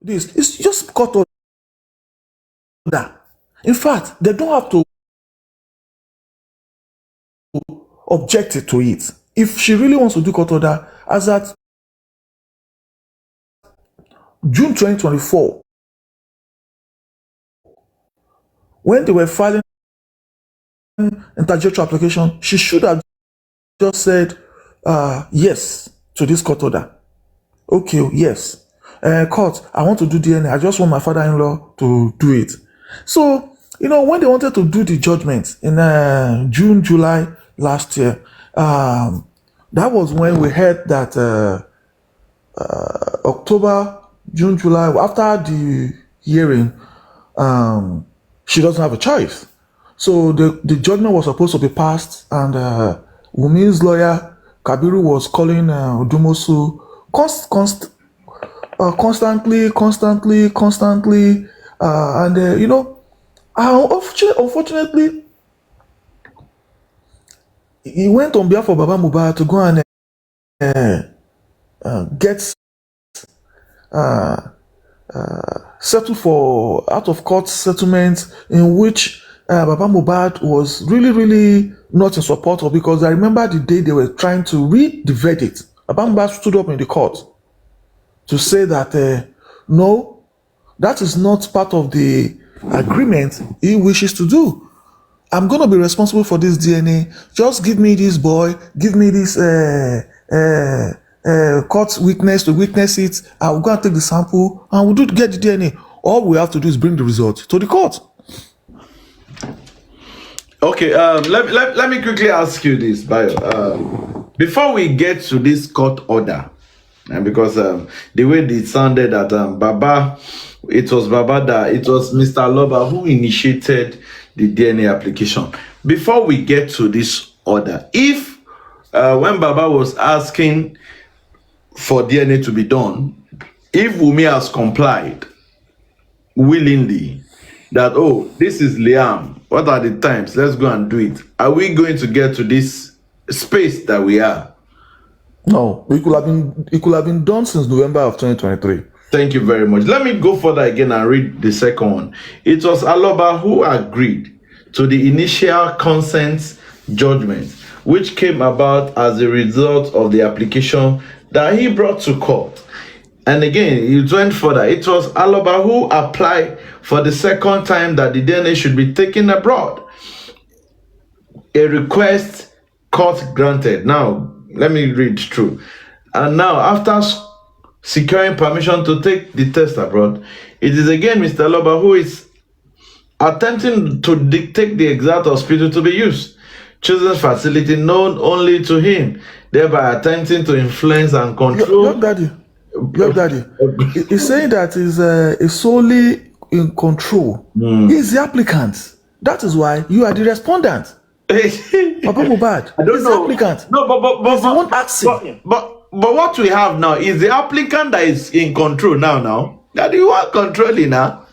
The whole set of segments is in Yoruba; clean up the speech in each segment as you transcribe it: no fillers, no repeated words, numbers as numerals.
This it's just court order. In fact, they don't have to object to it. If she really wants to do court order, as at June 2024, when they were filing interjectory application, she should have just said yes to this court order. Okay, yes. Court, I want to do DNA. I just want my father-in-law to do it. So, when they wanted to do the judgment in June, July last year, that was when we heard that October, June, July, after the hearing, she doesn't have a choice. So the judgment was supposed to be passed, and Wumi's lawyer, Kabiru, was calling Odumosu constantly, and unfortunately, he went on behalf of Baba Mohbad to go and get settled for out of court settlement, in which Baba Mohbad was really not in support of, because I remember the day they were trying to read the verdict. Baba Mohbad stood up in the court to say that no, that is not part of the agreement he wishes to do. I'm going to be responsible for this DNA. Just give me this boy, give me this court witness to witness it. I'll go and take the sample and we'll get the DNA. All we have to do is bring the result to the court. Okay, let me quickly ask you this, Bayo. Before we get to this court order, and because the way it sounded that it was Mr. Loba who initiated the DNA application. Before we get to this order, if when Baba was asking for DNA to be done, if Wumi has complied willingly that, oh, this is Liam, what are the times? Let's go and do it. Are we going to get to this space that we are? No, it could have been done since November of 2023. Thank you very much. Let me go further again and read the second one. It was Aloba who agreed to the initial consent judgment, which came about as a result of the application that he brought to court. And again, it went further. It was Aloba who applied for the second time that the DNA should be taken abroad. A request court granted. Now, let me read through. And now, after securing permission to take the test abroad, it is again Mr. Aloba who is attempting to dictate the exact hospital to be used, choosing facility known only to him, thereby attempting to influence and control. Your daddy. He's saying that is solely in control. He's the applicant. That is why you are the respondent. Papa Mohbad. I don't He's know. The applicant. No, but he won't asking. But what we have now is the applicant that is in control now. That you are controlling now.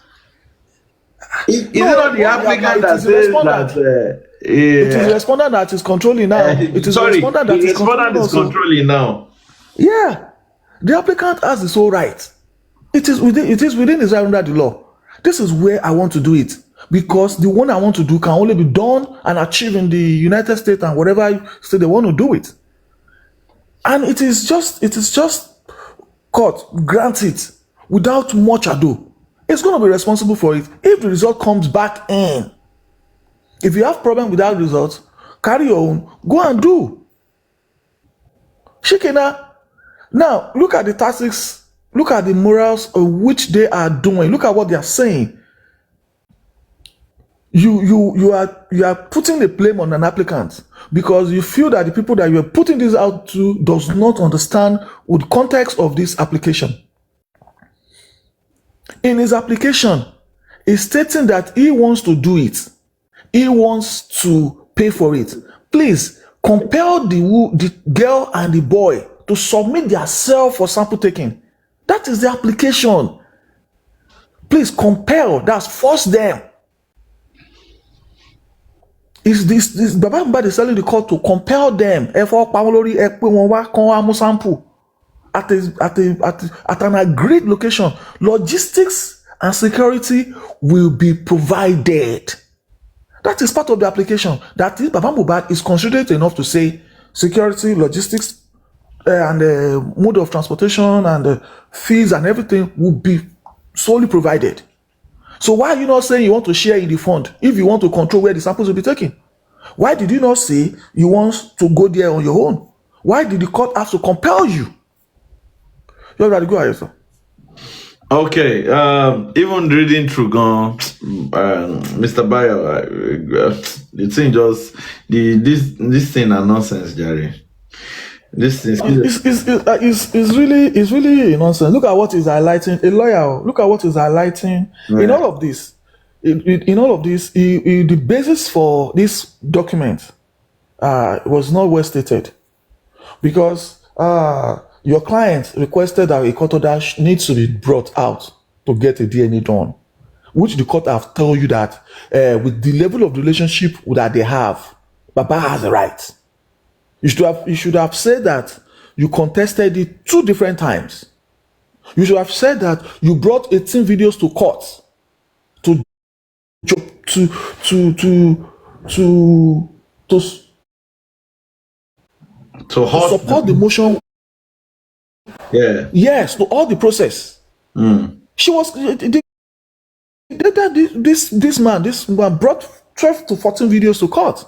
Is it not the applicant that says that? It is the respondent that is controlling now. It is the respondent that is controlling now. Yeah. The applicant has the sole right. It is within his right under the law. This is where I want to do it, because the one I want to do can only be done and achieved in the United States and whatever state they want to do it. And it is just court grant it without much ado. It's going to be responsible for it if the result comes back in. If you have problem with that result, carry your own, go and do. Shikena. Now, look at the tactics, look at the morals of which they are doing. Look at what they are saying. You are putting the blame on an applicant because you feel that the people that you are putting this out to does not understand the context of this application. In his application, he's stating that he wants to do it. He wants to pay for it. Please compel the girl and the boy to submit themselves for sample taking. That is the application. Please compel, that's force them. Is this Baba Mohbad is telling the court to compel them. at an agreed location, logistics and security will be provided. That is part of the application. That is, Baba Mohbad is considerate enough to say security, logistics, and mode of transportation and fees and everything will be solely provided. So why are you not saying you want to share in the fund if you want to control where the samples will be taken? Why did you not say you want to go there on your own? Why did the court have to compel you? You're ready to go ahead, sir. Okay, even reading through gone, Mr. Bayo, the thing just this thing are nonsense, Jerry. This is It's really nonsense. Look at what is highlighting a lawyer. Look at what is highlighting in all of this. In all of this, the basis for this document was not well stated, because your client requested that a court order needs to be brought out to get a DNA done, which the court have told you that with the level of relationship that they have, Baba has a right. You should have said that you contested it 2 different times. You should have said that you brought 18 videos to court to support the motion. Yeah. Yes, to all the process. She was this man brought 12 to 14 videos to court,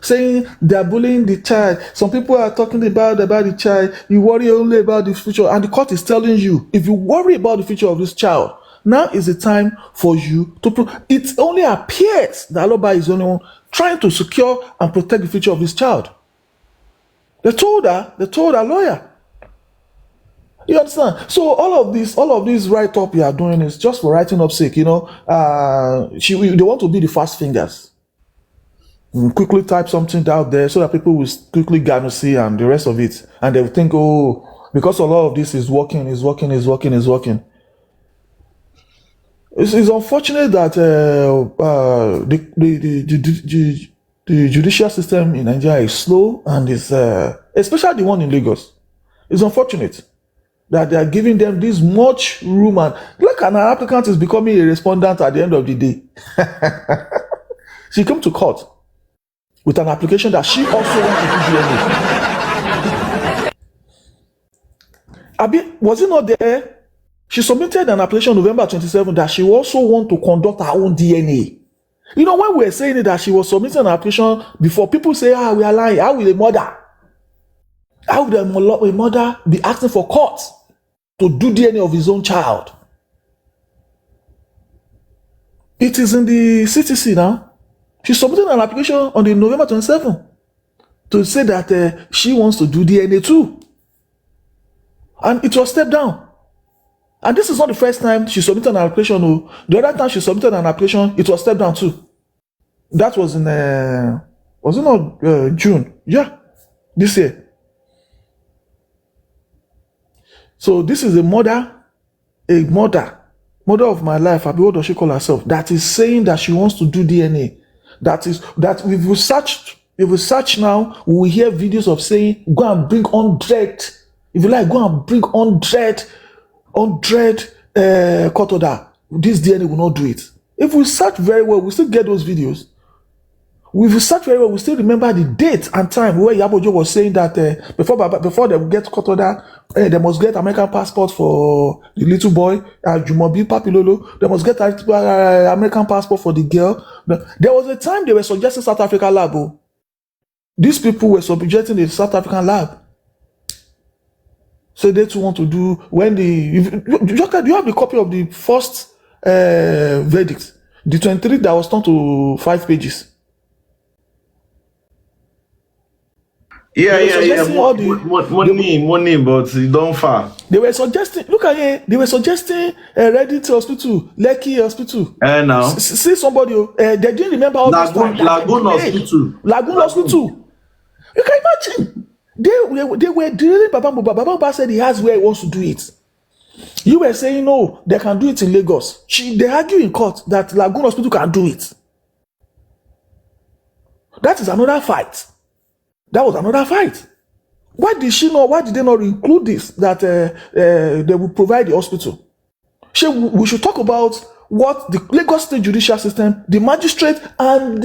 saying they're bullying the child. Some people are talking about the child. You worry only about the future, and the court is telling you, if you worry about the future of this child, now is the time for you to prove. It only appears that Aloba is the only one trying to secure and protect the future of this child. They told her lawyer. You understand? So all of this write-up you are doing is just for writing up sake. They want to be the fast fingers. Quickly type something out there so that people will quickly gonna see and the rest of it, and they will think, oh, because a lot of this is working. It's unfortunate that the judicial system in Nigeria is slow, and is especially the one in Lagos. It's unfortunate that they are giving them this much room, and like an applicant is becoming a respondent at the end of the day. She came to court with an application that she also wanted to do DNA. Abi, was it not there? She submitted an application November 27 that she also want to conduct her own DNA. When we were saying it, that she was submitting an application before, people say, we are lying. How will a mother be asking for court to do DNA of his own child? It is in the CTC now. She submitted an application on the November 27 to say that she wants to do DNA too. And it was stepped down. And this is not the first time she submitted an application. No. The other time she submitted an application, it was stepped down too. That was in, was it not June? Yeah, this year. So this is a mother of my life, Abi, what does she call herself, that is saying that she wants to do DNA. That if we search now, we will hear videos of saying, go and bring 100. If you like, go and bring 100 court order. This DNA will not do it. If we search very well, we still get those videos. If we search very well, we still remember the date and time where Yabojo was saying that before they get court order, they must get American passport for the little boy, Jumobi Papilolo. They must get American passport for the girl. There was a time they were suggesting South African lab. These people were subjecting the South African lab. So they too want to do when do you have the copy of the first verdict, the 23 that was turned to 5 pages. Yeah. Money, but you don't far. They were suggesting. Look at here. They were suggesting Reddit Hospital, Lekki Hospital. Now see somebody. They didn't remember all this time. Lagoon Hospital. You can imagine. They were drilling Baba Mohbad. Baba Mohbad said he has where he wants to do it. You were saying no, they can do it in Lagos. They argue in court that Lagoon Hospital can do it. That is another fight. That was another fight. Why did they not include this, that they will provide the hospital? We should talk about what the Lagos State judicial system, the magistrate, and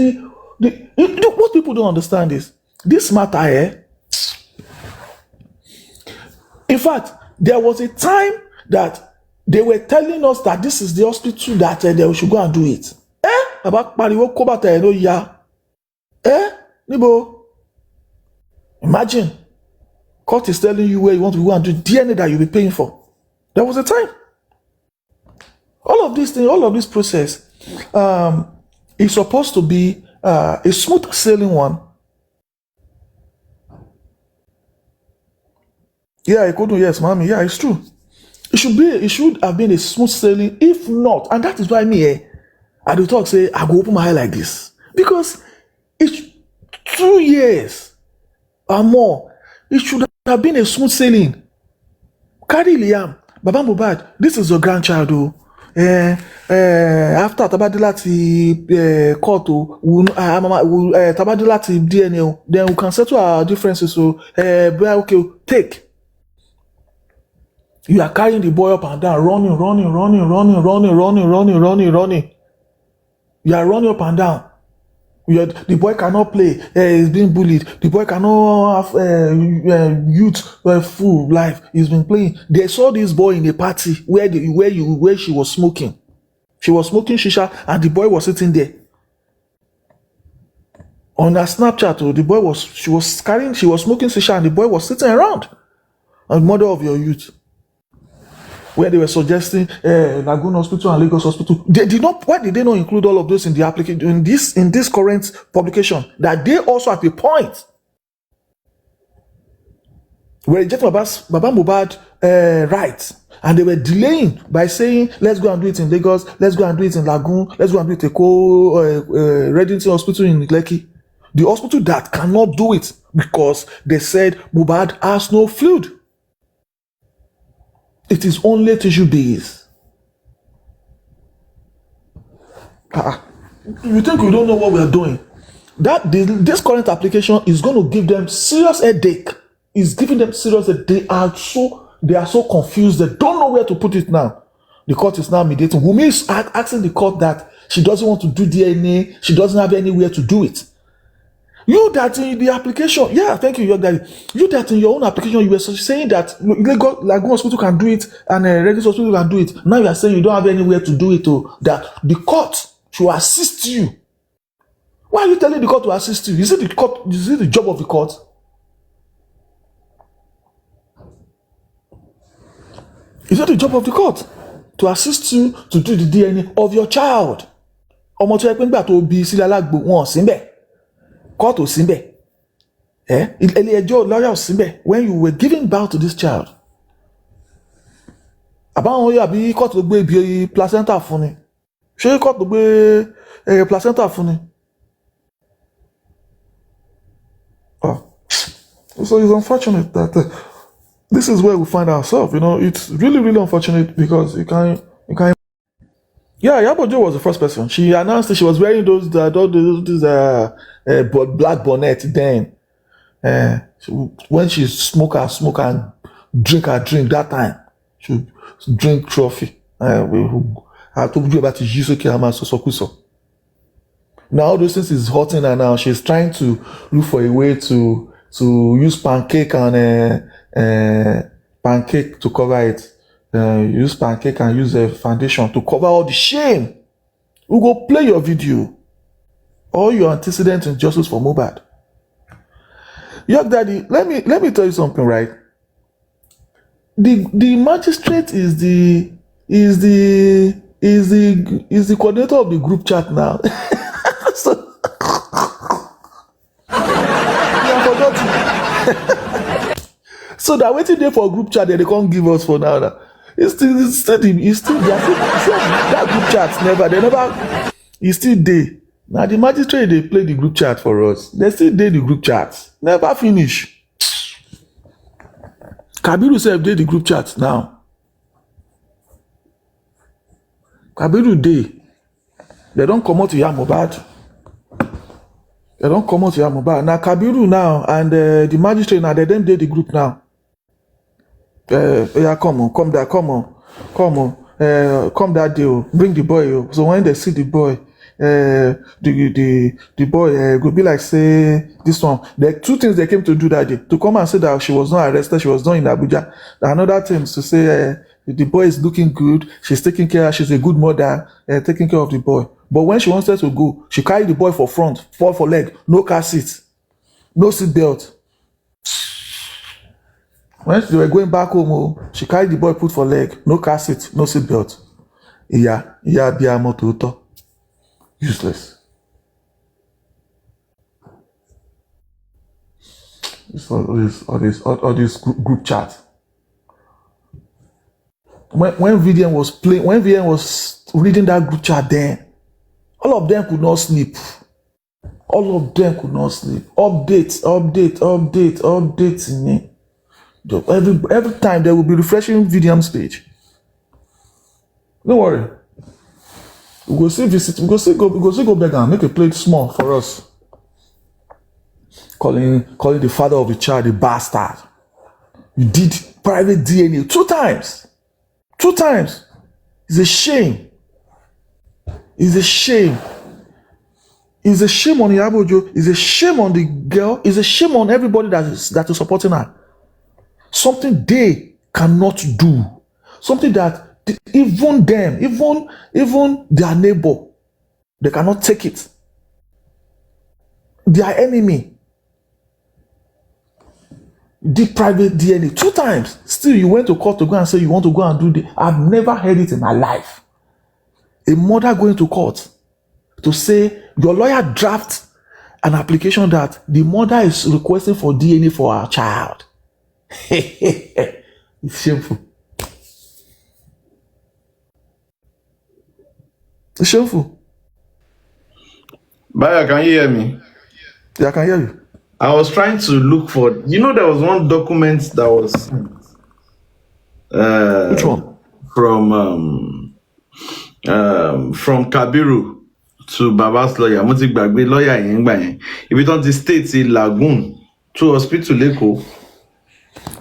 what people don't understand is this matter here. In fact, there was a time that they were telling us that this is the hospital that they should go and do it. About pariwo ko bata ẹ ló ya. Nibo. Imagine. Court is telling you where you want to go and do DNA that you'll be paying for. There was a time. All of these things, all of this process is supposed to be a smooth sailing one. Yeah, I couldn't. Yes, mommy. Yeah, it's true. It should have been a smooth sailing. If not, and that is why I do talk say I go open my eye like this, because it's 2 years or more. It should have been a smooth sailing. Carry Liam, Baba Mohbad, this is your grandchild. After tabadilati court, tabadilati DNA, then we can settle our differences. So, okay, take. You are carrying the boy up and down, running. You are running up and down. The boy cannot play. He's being bullied. The boy cannot have youth full life. He's been playing. They saw this boy in a party where she was smoking. She was smoking shisha, and the boy was sitting there. On her Snapchat, she was smoking shisha, and the boy was sitting around. And mother of your youth. Where they were suggesting Lagoon Hospital and Lagos Hospital. They did not. Why did they not include all of those in the application in this current publication? That they also at a point were rejecting Baba Mohbad rights, and they were delaying by saying, "Let's go and do it in Lagos. Let's go and do it in Lagoon. Let's go and do it at Reddington Hospital in Lekki." The hospital that cannot do it because they said Mohbad has no fluid. It is only tissue based. You think we don't know what we are doing? This current application is going to give them serious headache. It's giving them serious headache. They are so confused. They don't know where to put it now. The court is now mediating. Wunmi is asking the court that she doesn't want to do DNA. She doesn't have anywhere to do it. You that in the application, yeah, thank you, your daddy. You that in your own application, you were saying that Lagoon Hospital can do it and Regis Hospital can do it. Now you are saying you don't have anywhere to do it, that the court should assist you. Why are you telling the court to assist you? Is it the job of the court? Is it the job of the court to assist you to do the DNA of your child? Ọmọ tó yẹ pé nígbà tó bí sílẹ̀ alágbó wọn síbẹ̀. Court ò síbẹ̀. Ilé ẹjọ́ lawyer ò síbẹ̀ when you were giving birth to this child. Àbáwọn yóò àbí court ló gbé ibi placenta fún ni. Ṣé court ló gbé placenta fún ni? So it's unfortunate that this is where we find ourselves. It's really, really unfortunate because you can. Yeah, Yabojo was the first person. She announced that she was wearing those black bonnet then. When she smoke and drink that time. She drink trophy. I told you about the Now all those things is hurting her now. She's trying to look for a way to use pancake and pancake to cover it. Use pancake and use a foundation to cover all the shame. We go play your video. All your antecedent injustice for Mohbad. Young Daddy, let me tell you something, right? The magistrate is the coordinator of the group chat now. So you have forgotten. So that waiting there for a group chat that they can't give us for now. It's still that group chat it's still there. Now the magistrate they play the group chat for us. They still did the group chat. Never finish. Kabiru said did the group chat now. Kabiru day. They don't come out to Mohbad. They don't come out to Mohbad. Now Kabiru now and the magistrate now, they them did the group now. Yeah, come on, come there, come on, come that day, bring the boy. So when they see the boy, the boy could be like say this one. The two things they came to do that day to come and say that she was not arrested, she was not in Abuja. Another thing is to say the boy is looking good, she's taking care, she's a good mother, taking care of the boy. But when she wanted to go, she carried the boy for front, fall for leg, no car seat, no seat belt. When they were going back home, she carried the boy, put for leg, no car seat, no seat belt. Yeah, be moto. Useless. It's all this group chat. When VDM was playing, when VDM was reading that group chat, then all of them could not sleep. All of them could not sleep. Updates. Every time there will be refreshing VDM's page. Don't worry. We go see visit. We go see go beg and make a plate small for us. Calling the father of the child a bastard. You did private DNA 2 times. 2 times. It's a shame. It's a shame. It's a shame on Yabojo. It's a shame on the girl. It's a shame on everybody that is supporting her. Something they cannot do. Something that even them, even their neighbor, they cannot take it. Their enemy did private DNA 2 times. Still, you went to court to go and say you want to go and do the. I've never heard it in my life. A mother going to court to say your lawyer drafts an application that the mother is requesting for DNA for her child. It's shameful. It's shameful. Bayo, can you hear me? Yeah, I can hear you. I was trying to look for. There was one document that was Which one? From Kabiru to Baba's lawyer. Mo ti gbàgbé lawyer yẹn gbà yẹn. Ibi tán ti state Lagoon to hospital Leko.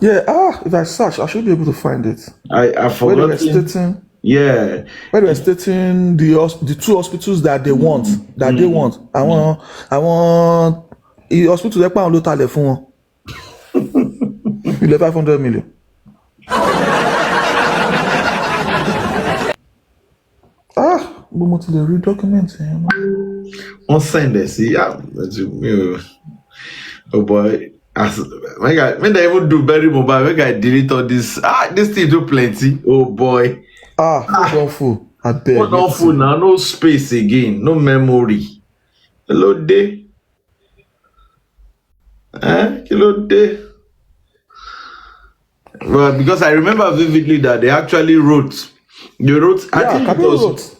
Yeah, if I search, I should be able to find it. I forgot. Where they were stating. Yeah. Where they were stating the 2 hospitals that they want. I want. The hospital they pay low tale fún wọn. You 500 million. Mo ti lè read document yẹn. On send it. See, oh boy. When they even do very mobile, when I delete all this. This thing do plenty. Oh boy. Full. I beg. Not full now. No space again. No memory. Hello day. Hello day. Well, because I remember vividly that they actually wrote. They wrote. I think it was.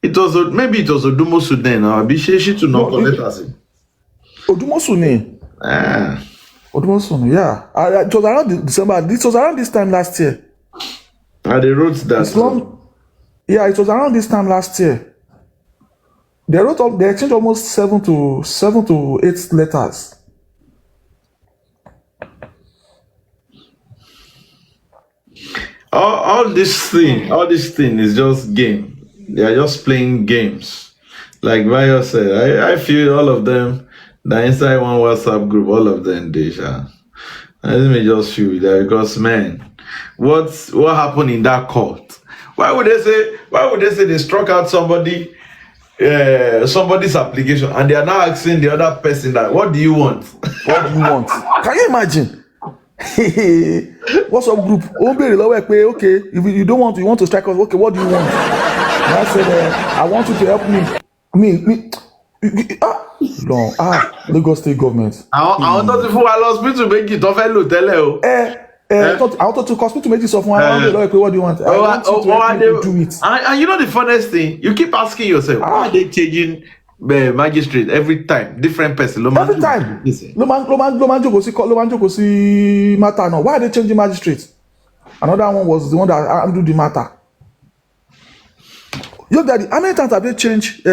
It was maybe it was Odumosu then. Or Abisheshi to not connect us. Odumosu ne. Odumosu, yeah. It was around December. This was around this time last year. They wrote that. Yeah, it was around this time last year. They exchanged almost 7 to 8 letters. All this thing is just game. They are just playing games. Like Bayo said, I feel all of them, they're inside one WhatsApp group, all of them, Deja. Let me just feel that because, man, what happened in that court? Why would they say they struck out somebody's application and they are now asking the other person that, what do you want? What do you want? Can you imagine? What's up group? Okay, if you don't want to, you want to strike us, okay, what do you want? And I said, I want you to help me. Lagos State government. I want to fún wa lọ hospital méjì tó fẹ́ lò tẹ́lẹ̀ o. I wanted to hospital méjì sọ fún wa. What do you want? I want you to help me to do it. And you know the funniest thing, you keep asking yourself, why are they changing magistrate every time? Different person. Every time. Ló máa ń jókòó sí matter now. Why are they changing magistrate? Another one was the one that handled the matter. Yo, Daddy, how many times have they changed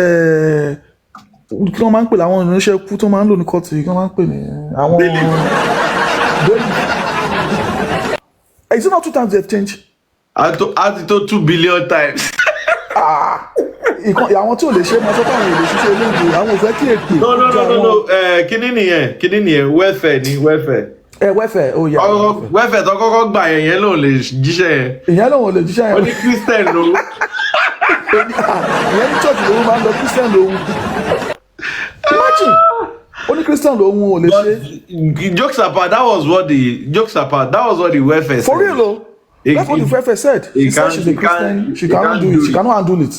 kí wọ́n máa ń pè láwọn ìránṣẹ́ ikú tó máa ń lò ní kọ́ọ̀tù kí wọ́n máa ń pè ní àwọn is it not 2 times they've changed? Àti tó 2 billion times. Àwọn tí ò lè ṣe máa sọ fáwọn èlò ṣiṣẹ́ olóògbé àwọn ò fẹ́ kí èpè. No. Kíní nìyẹn welfare ni welfare. Welfare ó yà. Welfare tó kọ́kọ́ gbà yẹn lòun lè jíṣẹ́ yẹn. Ìyẹn lòun lè jíṣẹ́ yẹn. Ó ní Christian ló. Ìyẹn ní church lòun máa ń lọ Christian lòun. Imagine ó ní Christian lòun ò lè ṣe. Jokes apart, that was what the welfare said. For real though. That's what the welfare said. She said she's a Christian. She cannot do it. She cannot handle it.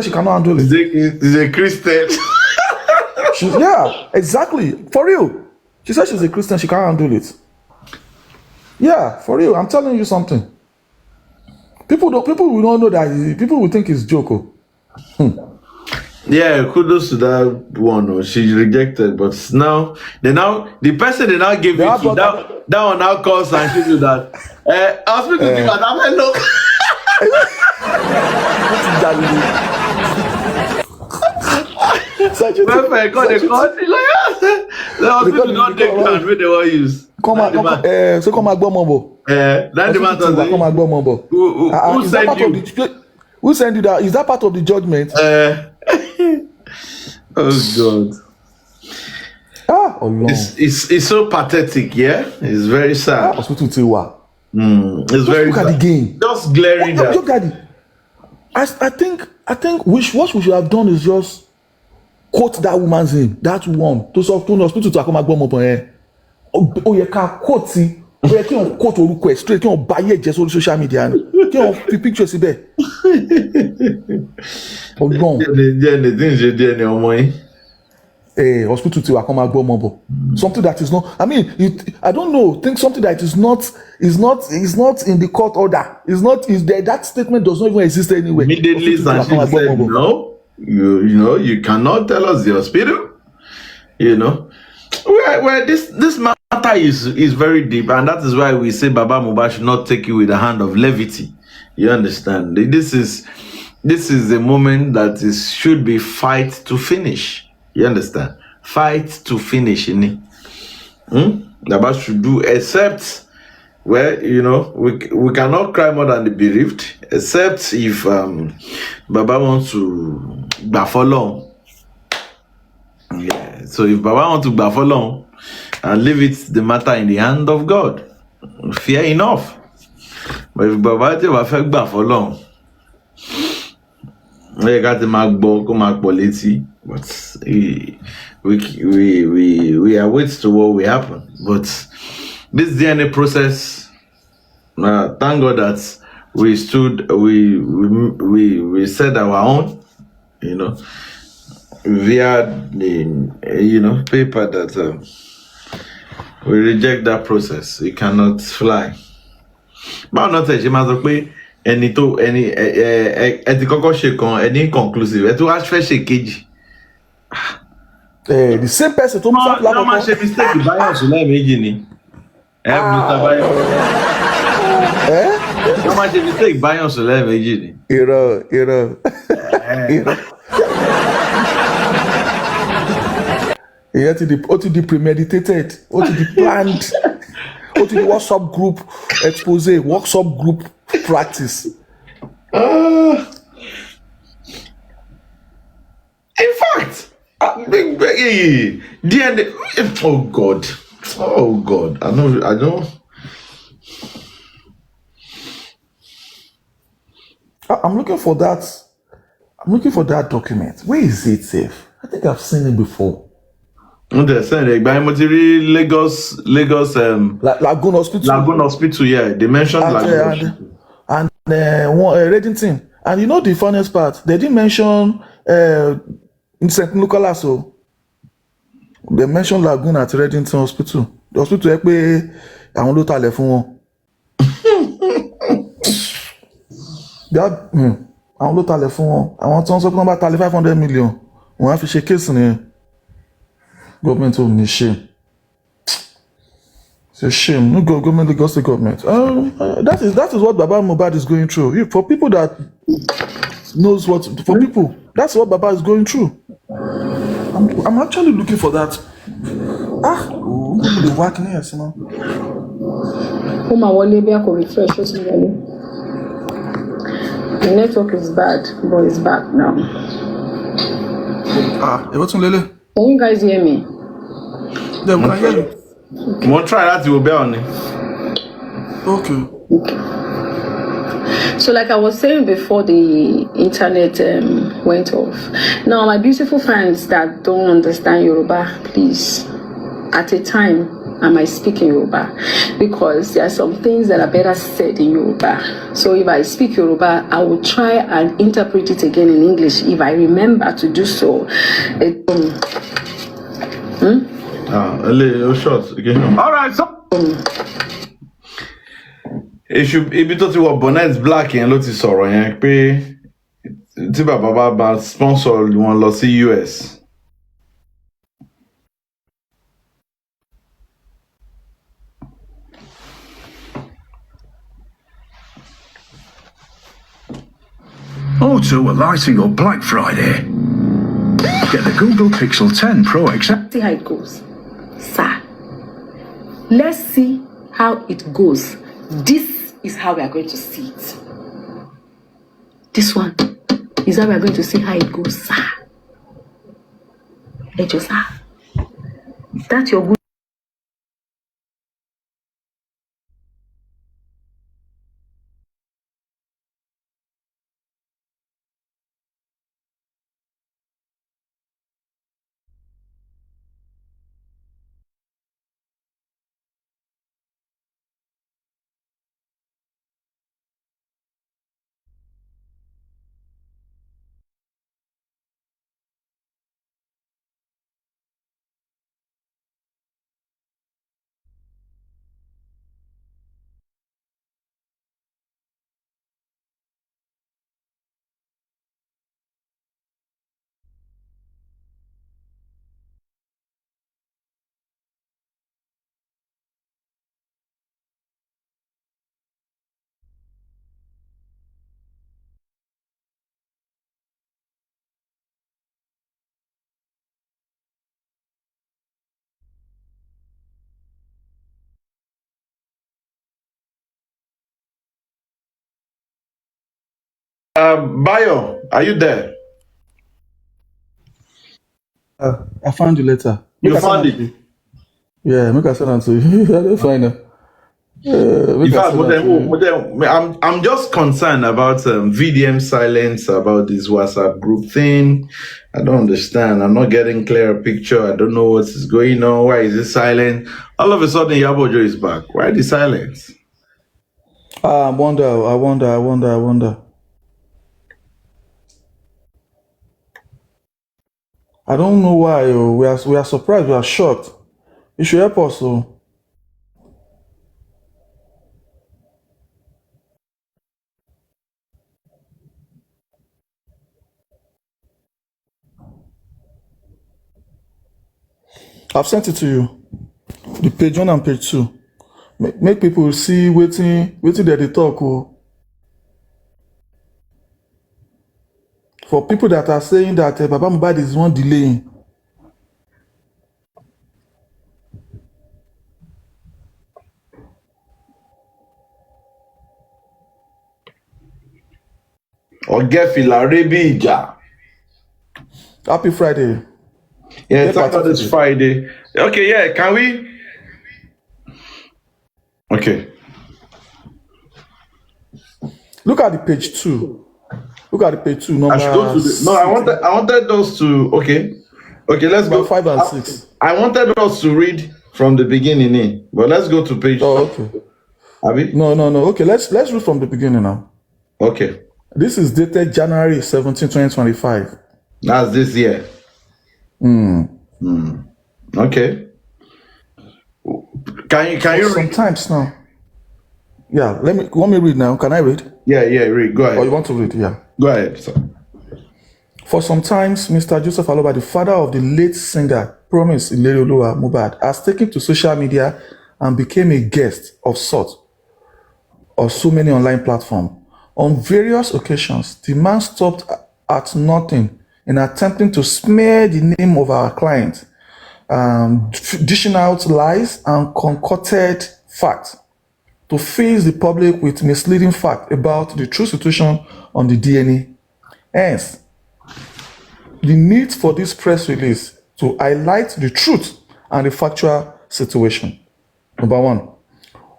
She cannot handle it. She's a Christian. Yeah, exactly. For real. She said she's a Christian. She can't handle it. Yeah, for real. I'm telling you something. People will not know that. People will think it's joke. Yeah, kudos to that one. She rejected, but now the person they now give it to that one now calls and she do that. I was speaking to you and I'm like, look. Perfect. Got the card. The hospital don't take plan where they want use. Come and go mumbo. That the matter. Come and go mumbo. Who sent you? Who sent you that? Is that part of the judgment? Oh God. Oh Lord. It's so pathetic, yeah? It's very sad. Hospital Tiwa. It's very look at the game. Just glaring that. Look at it. I think what we should have done is just quote that woman's name. That one. To solve to hospital to come and go mumbo. Oh yeah, can quote see. Ó yẹ kí wọ́n quote orúkọ ẹ̀ straight kí wọ́n bá yẹ̀ jẹ́ sórí social media ni kí wọ́n fi picture síbẹ̀. Ọlọ́run. Díẹ̀ ní tí ń ṣe díẹ̀ ní ọmọ yín. Hospital tiwa kan máa gbọ́ ọmọ bọ̀. Something that is not, I mean, I don't know, think something that is not in the court order. Is there, that statement does not even exist anywhere. Immediately, and she said, no, you cannot tell us the hospital. Where this matter is very deep, and that is why we say Baba Mohbad should not take you with a hand of levity. You understand? This is the moment that should be fight to finish. You understand? Fight to finish. Baba should do, except where we cannot cry more than the bereaved, except if Baba wants to for long. Yeah. So if Baba wants to go for long and leave the matter in the hand of God, fair enough. But if Baba will go for long, we got the Mac policy. But we are waiting to what will happen. But this DNA process, thank God that we stood, we said our own, via the paper that we reject that process. We cannot fly. But not a matter any inconclusive. The same person to no man ṣe mistake Bayo sule méjì ni. Mr. Bayo. No man ṣe mistake Bayo sule méjì ni. Irọ́. Ó ti di premeditated, ó ti di planned, ó ti di WhatsApp group expose, WhatsApp group practice. In fact, DNA. Oh God, I know. I'm looking for that document. Where is it safe? I think I've seen it before. Lagos Lagoon Hospital, yeah. They mentioned Lagoon and Reddington. And the funniest part, they didn't mention in St. Nicholas. So they mentioned Lagoon at Reddington Hospital. The hospital ẹ pé àwọn ló talẹ̀ fún wọn. Àwọn ló talẹ̀ fún wọn. Àwọn tí wọ́n sọ pé wọ́n bá talẹ̀ 500 million. Wọ́n á fi ṣe kéèsì nìyẹn. Government ò ní shame. It's a shame. No government, Lagos State government. That is what Baba Mohbad is going through. For people that knows what, for people, that's what Baba is going through. I'm actually looking for that. The whackness, you know. Uma wale be ako refresh it really. The network is bad, but it's back now. What's on Lele? Can you guys hear me? Yeah, we can hear you. We'll try that. You will be on it. Okay. So like I was saying before the internet went off. Now my beautiful fans that don't understand Yoruba, please, at a time I might speak in Yoruba because there are some things that are better said in Yoruba. So if I speak Yoruba, I will try and interpret it again in English if I remember to do so. A little short. All right, so. Ibi tó ti wọ bonnet black yẹn ló ti sọ̀rọ̀ yẹn pé tí bàbá bá sponsor wọn lọ sí US. Auto alighting or Black Friday. Get the Google Pixel 10 Pro XL. See how it goes, sir. Let's see how it goes. This is how we are going to see it. This one is how we are going to see how it goes, sir. Ejo, sir. That's your good. Bayo, are you there? I found the letter. You found it? Yeah, make I send it to you. I don't find it. In fact, I'm just concerned about VDM silence about this WhatsApp group thing. I don't understand. I'm not getting clear picture. I don't know what is going on. Why is it silent? All of a sudden, Yabojo is back. Why the silence? I wonder. I don't know why. We are surprised. We are shocked. You should help us. I've sent it to you. The page 1 and page 2. Make people see waiting that they talk. For people that are saying that Baba Mohbad is one delaying. Happy Friday. Yeah, thank God it's Friday. Okay, yeah, can we? Okay. Look at the page 2. Look at the page 2. I should go to the, I wanted us to. Okay, let's go 5 and 6. I wanted us to read from the beginning, but let's go to page. Oh, okay. Abi? No. Okay, let's read from the beginning now. Okay. This is dated January 17, 2025. That's this year. Okay. Can you read? Sometimes now. Yeah, want me read now? Can I read? Yeah, read. Go ahead. Or you want to read? Yeah. Go ahead, sir. For some times, Mr. Joseph Aloba, the father of the late singer Promise Ilerioluwa Mohbad, has taken to social media and became a guest of sort of so many online platforms. On various occasions, the man stopped at nothing in attempting to smear the name of our client, dishing out lies and concocted facts to face the public with misleading facts about the true situation on the DNA. Hence, the need for this press release to highlight the truth and the factual situation. Number one,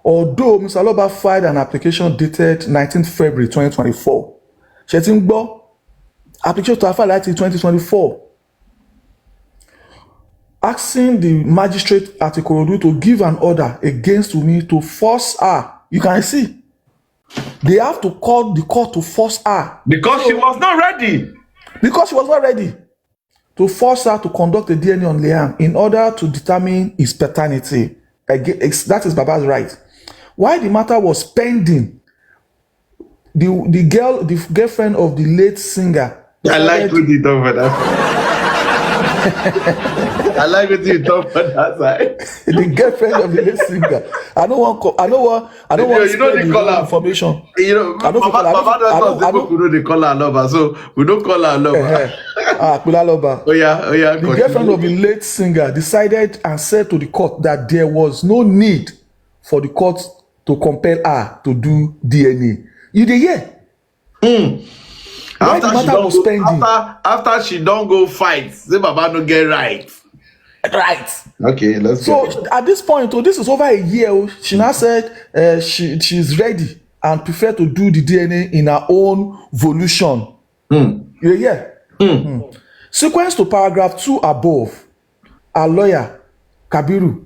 although Mr. Aloba filed an application dated 19th February 2024, Shetingbo application to file in 2024, asking the magistrate at Ikorodu to give an order against Wunmi to force her. You can see, they have to call the court to force her. Because she was not ready. Because she was not ready. To force her to conduct a DNA on Liam in order to determine his paternity. That is Baba's right. While the matter was pending, the girlfriend of the late singer. I like what you talk about that. I like what you talk about that side. The girlfriend of the late singer. I don't want to spread the wrong information. You know, Baba does not know they call her Aloba, so we don't call her Aloba. Aloba. Oh yeah. The girlfriend of the late singer decided and said to the court that there was no need for the court to compel her to do DNA. You dey hear? After she don't go fight, say Baba no get right. Right. Okay, let's go. So at this point, this is over a year. She now said she's ready and prefer to do the DNA in her own volition. Yeah. Sequence to paragraph 2 above. Our lawyer, Kabiru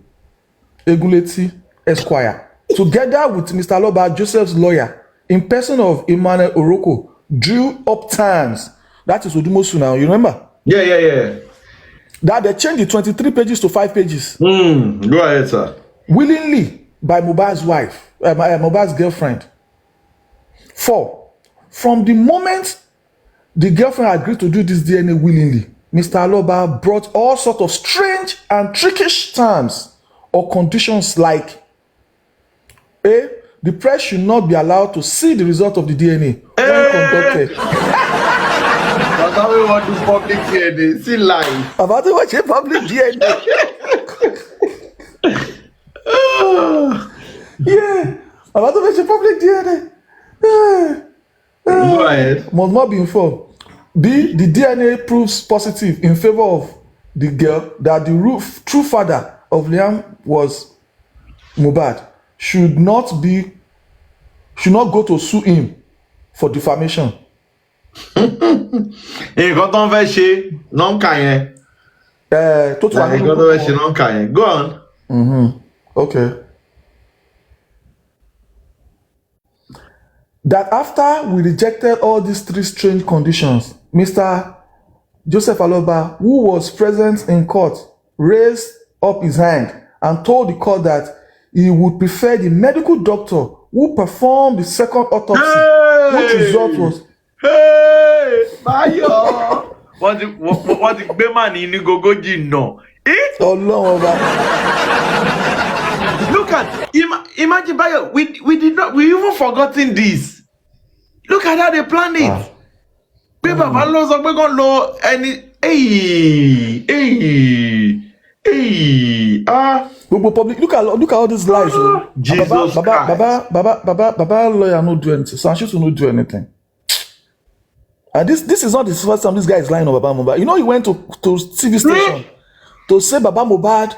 Eguleti Esquire, together with Mr. Aloba Joseph's lawyer, in person of Emmanuel Oroko, drew up terms. That is Odumosu now, you remember? Yeah. That they changed the 23 pages to 5 pages. Go ahead, sir. Willingly by Mohbad's wife, Mohbad's girlfriend. 4. From the moment the girlfriend agreed to do this DNA willingly, Mr. Aloba brought all sorts of strange and trickish terms or conditions like A. The press should not be allowed to see the result of the DNA when conducted. Baba we want to public DNA. See live. About to watch a public DNA. Yeah. About to watch a public DNA. Go ahead. Must not be informed. B. The DNA proves positive in favor of the girl that the true father of Liam was Mohbad. Should not go to sue him for defamation. Nǹkan tó ń fẹ́ ṣe ló ń kà yẹn. Tó tún wà nínú Nǹkan tó fẹ́ ṣe ló ń kà yẹn. Go on. Okay. That after we rejected all these 3 strange conditions, Mr. Joseph Aloba, who was present in court, raised up his hand and told the court that he would prefer the medical doctor who performed the second autopsy, which result was. Bayo! Wọ́n ti gbé màá ní gógó jìnnà. Ọlọ́run ọba. Look at, imagine Bayo, we even forgotten this. Look at how they planned it. Pé bàbá ló sọ pé kàn lo ẹni. Gbogbo public, look at all these lies. Jesus Christ. Baba lawyer no do anything. Sanchez no do anything. And this is not the first time this guy is lying on Baba Mohbad. You know, he went to TV station to say Baba Mohbad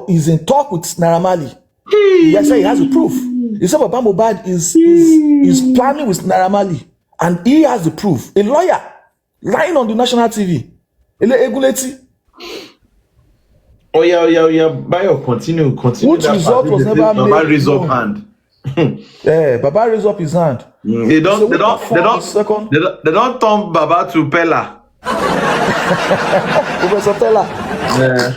is in talk with Naira Marley. He said he has the proof. He said Baba Mohbad is planning with Naira Marley, and he has the proof. A lawyer lying on the national TV. Eguleti. Oh yeah. Bayo, continue. Which result was never made. Baba raised up hand. Yeah, Baba raised up his hand. They don't turn Baba to Pella. Professor Pella. Yeah.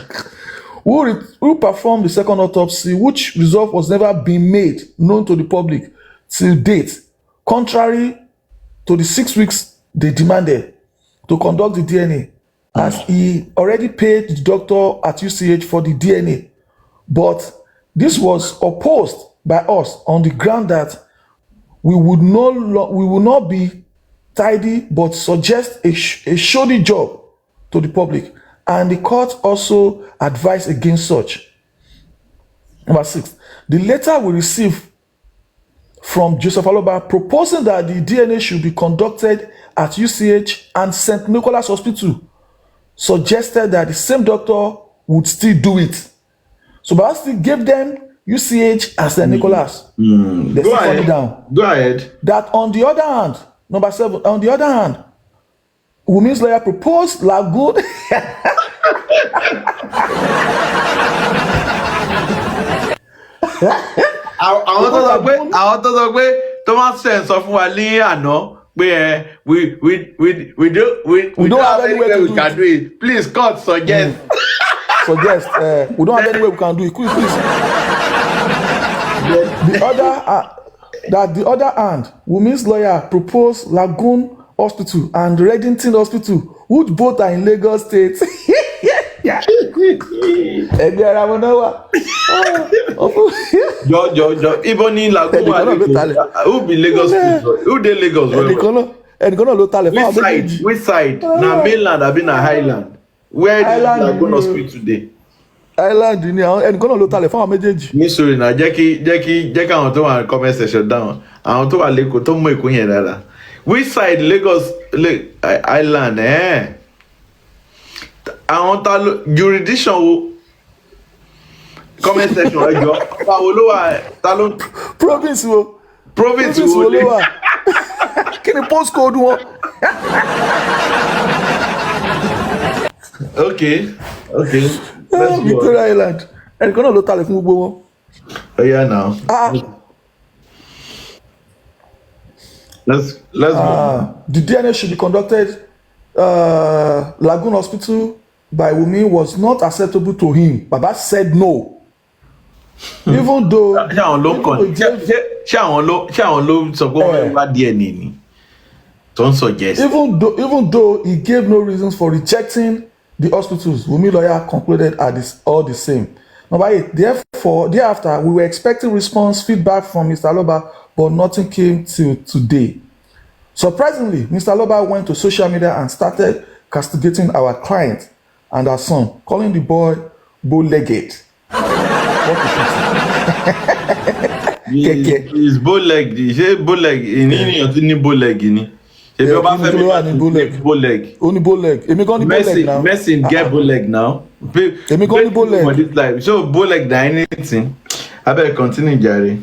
Who performed the second autopsy, which result was never been made known to the public till date, contrary to the 6 weeks they demanded to conduct the DNA, as he already paid the doctor at UCH for the DNA. But this was opposed by us on the ground that we would not be tidy but suggests a shoddy job to the public, and the court also advised against such. Number 6, the letter we received from Joseph Aloba proposing that the DNA should be conducted at UCH and St. Nicholas Hospital suggested that the same doctor would still do it. So Baba still gave them UCH and St. Nicholas. They still cut it down. Go ahead. That on the other hand, number 7, on the other hand, Wumi's lawyer proposed Lagoon. àwọn tó sọ pé Thomas Sen sọ fún wa ní àná pé we don't have any way we can do it. Please, court suggest. Suggest. We don't have any way we can do it. Please. The other hand, Wumi's lawyer proposed Lagoon Hospital and Reddington Hospital, which both are in Lagos State. Ẹgbẹ́ ara wọn náà wà. Jọ ibo ní Lagoon wà lẹ́kọ̀ọ́. Who be Lagos people? Who dey Lagos? Ẹnìkan náà ló talẹ̀ fún àwọn méjèèjì. Which side? Na mainland abi na highland? Where the Lagoon Hospital dey? Island ni àwọn ẹnìkan náà ló talẹ̀ fún àwọn méjèèjì. Ní sori na jẹ́ kí àwọn tó wà ní comment section dáhùn. Àwọn tó wà lẹ́kọ̀ọ́ tó mú Èkó yẹn dáadáa. Which side Lagos Island? Àwọn ta ló jurisdiction wo? Comment section ẹjọ́. Báwo ló wà? Ta ló? Province wo? Province wo ló wà? Kí ni postcode wọn? Okay. Victoria Island. Ẹnìkan náà ló talẹ̀ fún gbogbo wọn. Yeah, now. Let's go. The DNA should be conducted. Lagoon Hospital by Wumi was not acceptable to him. Baba said no. Even though ṣé àwọn ló sọ pé wọ́n wá DNA ni tó ń suggest. Even though he gave no reasons for rejecting the hospitals, Wumi lawyer concluded all the same. Number 8, thereafter, we were expecting feedback from Mr. Aloba, but nothing came till today. Surprisingly, Mr. Aloba went to social media and started castigating our client and our son, calling the boy bow-legged. What a pity. He's bow-legged. Ṣé bow-legged? Ènìyàn tí ní bow-legged ni. Ṣé bí o bá fẹ́ mi bow-legged? Ó ní bow-legged. Èmi gan ní bow-legged now. Messi get bow-legged now. Èmi gan ní bow-legged. So bow-legged na anything. Abeg continue jare.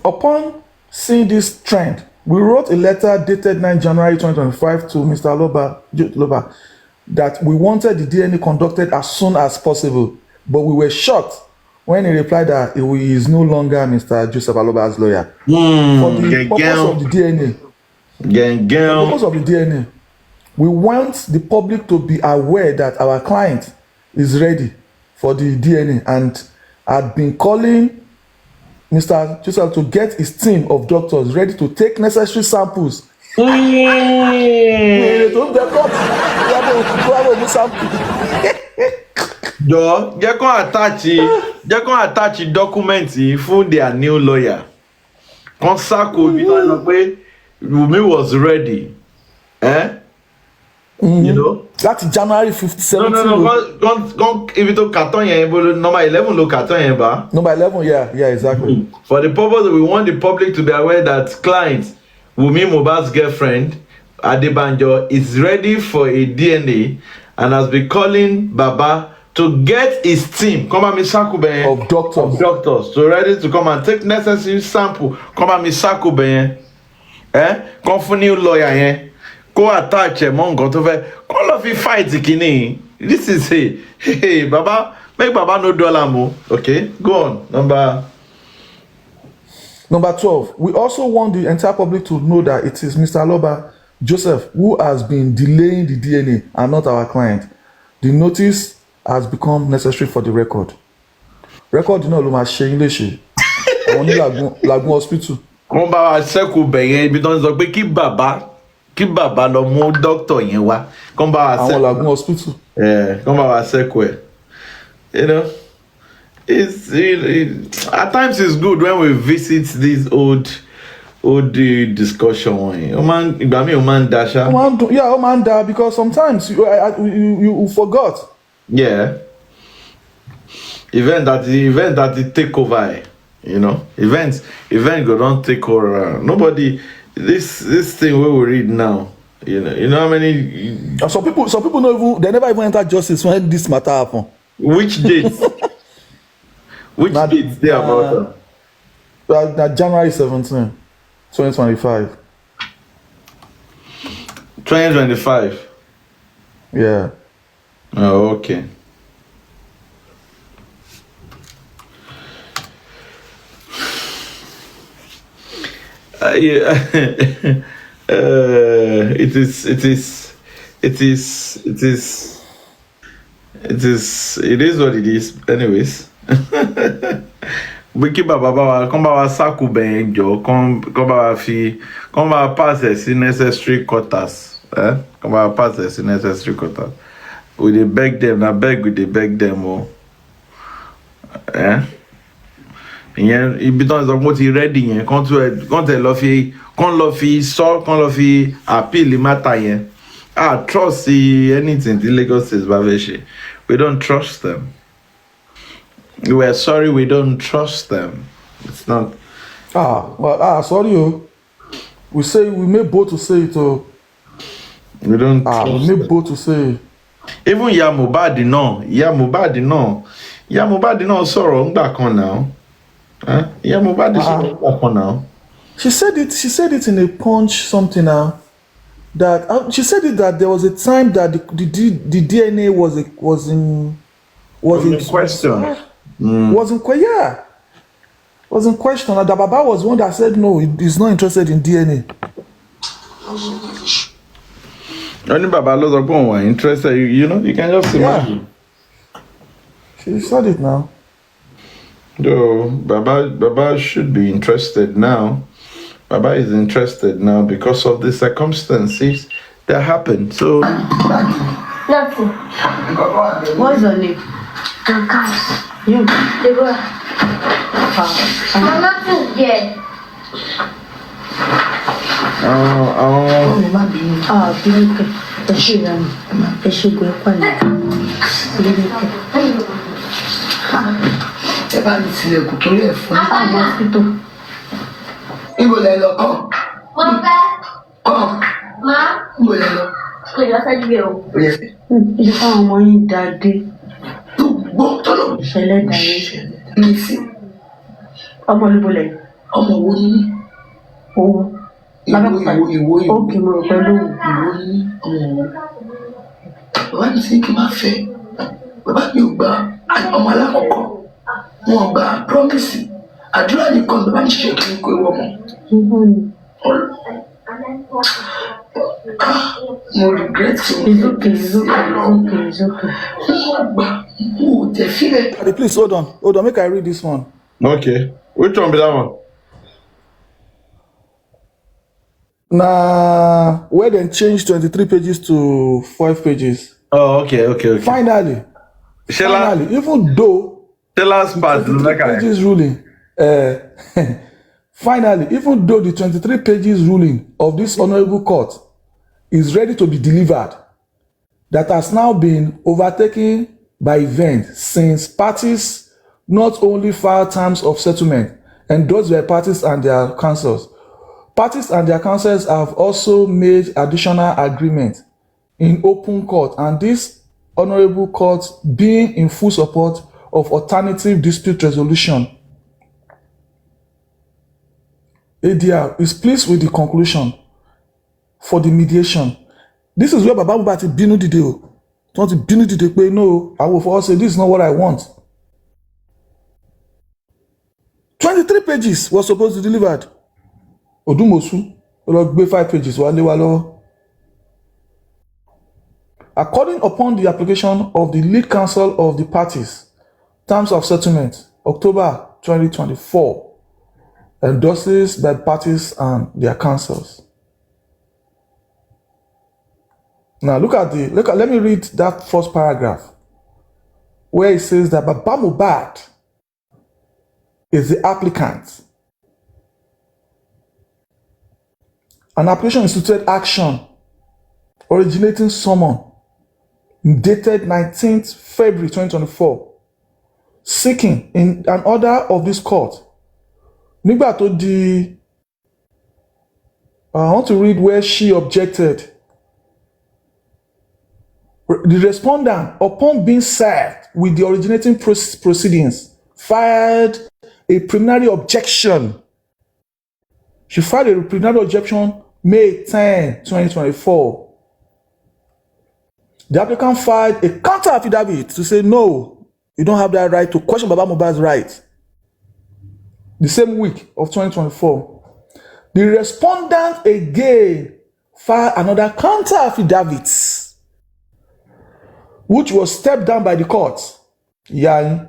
Upon seeing this trend, we wrote a letter dated 9 January 2025 to Mr. Aloba that we wanted the DNA conducted as soon as possible, but we were shocked when he replied that he is no longer Mr. Joseph Aloba's lawyer. For the purpose of the DNA, we want the public to be aware that our client is ready for the DNA and had been calling Mr. Joseph to get his team of doctors ready to take necessary samples. Jẹ́ kán attach document fún their new lawyer. Kan sako bí wọ́n sọ pé Wumi was ready. You know? That's January 17th. No. Ibi tó carton yẹn, number 11 ló carton yẹn bá. Number 11, yeah, exactly. For the purpose that we want the public to be aware that client Wumi Mohbad's girlfriend Adebanjo is ready for a DNA and has been calling Baba to get his team of doctors so ready to come and take necessary sample. Come and Misako company lawyer yẹn kó attach ẹ mọ́ nǹkan tó fẹ́ kó lọ fi fight kìíní. This is hey Baba, make Baba no dollar more. Okay, go on. Number 12, we also want the entire public to know that it is Mr. Aloba Joseph who has been delaying the DNA and not our client. The notice has become necessary for the record. Record náà ló máa ṣe yín léṣe. Àwọn ní Lagoon Hospital. Wọ́n bá wa ṣẹ́kù bẹ̀yẹn ibi tó ń sọ pé kí bàbá lọ mú dókítà yẹn wá. Kọ́n bá wa ṣẹ́kù. Àwọn Lagoon Hospital. Kọ́n bá wa ṣẹ́kù ẹ̀. You know, at times it's good when we visit these old ó di discussion wọ̀nyí ó máa ń ìgbà míì ó máa ń daṣá. Oh man, because sometimes you forgot. Yeah. Event that the take over, you know. Event go don't take over. Nobody this thing where we read now. You know how many Some people know even they never even enter justice when this matter happen. which dates? Which dates they about? January 17, 2025. 2025. Yeah. Oh, okay. Yeah. It is what it is. Anyways. Bí bàbá wa kán bá wa sákù bẹ̀yẹn jọ kán bá wa pass ẹ̀ sí necessary quarters. Kán bá wa pass ẹ̀ sí necessary quarters. We dey beg them, na beg we dey beg them o. Ìyẹn ibi tán sọ pé ó ti ready yẹn kán tẹ̀ lọ fi appeal matter yẹn. Trust anything the Lagos State bá fẹ́ ṣe. We don't trust them. We're sorry, we don't trust them. It's not. Sorry, we made bold to say it. We don't. Trust we made bold to say it. Even Ìyá Mohbad náà sọ̀rọ̀ ńgbà kan now. Ìyá Mohbad sọ̀rọ̀ ńgbà kan now. She said it in a punch something now. That she said it that there was a time that the DNA was in question. Wasn't question. And the Baba was one that said no, he's not interested in DNA. Only Baba ló sọ pé òun wà interested. You know, you can just imagine. She said it now. Though Baba should be interested now. Baba is interested now because of the circumstances that happened. So. Nothing. What's your name? Lucas. You. Deborah. Nothing here. Bílíkì. Ẹ ṣe ìlànà. Ẹ ṣe gbé pàlẹ́. Bílíkì. Ẹ bá mi tilẹ̀kùn torí ẹ̀ fún mi. Mosquito. Níbo lẹ lọ kọ́? Mo fẹ́. Kọ́. Má. Níbo lẹ lọ? Kò yọ fẹ́ gbé o. Ó yẹ. Ibi táwọn ọmọ yín dáadé. Tó gbọ́ tọ́lọ̀. Ìṣẹ̀lẹ̀ dàrí. Mi sí. Ọmọ olúbo lẹ̀. Ọmọ wo ni mí? Owó. Ìwò. Ókè mo rò pẹ̀lú òun. Ìwò ni ọmọ wo? Bàbá mi sì kí n máa fẹ́. Bàbá mi ò gba ọmọ alákọ̀ọ́kọ́. Wọ́n gba promise. Àdúrà nìkan bàbá mi ṣiṣẹ́ kí n kó ewu ọmọ. Mo regret so. It's okay. Please hold on, make I read this one. Okay. Which one be that one? Now, where they changed 23 pages to 5 pages. Oh, okay. Finally, even though Tell us part 23 pages ruling, finally, even though the 23 pages ruling of this honorable court is ready to be delivered, that has now been overtaken by events since parties not only filed terms of settlement endorsed by parties and their counsels. Parties and their counsels have also made additional agreements in open court, and this honorable court being in full support of alternative dispute resolution. ADR is pleased with the conclusion for the mediation. This is where Baba Mohbad ti bínú dìde o. Wọ́n ti bínú dìde pé no, I will for us say this is not what I want. 23 pages was supposed to be delivered. Odumosu ó lọ gbé 5 pages wá lé wa lọ́wọ́. According upon the application of the lead counsel of the parties, terms of settlement, October 2024, endorses by parties and their counsels. Now let me read that first paragraph where it says that Baba Mohbad is the applicant an application instituted action originating summon dated 19th February 2024 seeking in an order of this court. Nígbà tó di, I want to read where she objected. The respondent, upon being served with the originating proceedings, filed a preliminary objection. She filed a preliminary objection May 10, 2024. The applicant filed a counter affidavit to say, no, you don't have that right to question Baba Mohbad's right. The same week of 2024. The respondent again filed another counter affidavit, which was stepped down by the court. Yeah.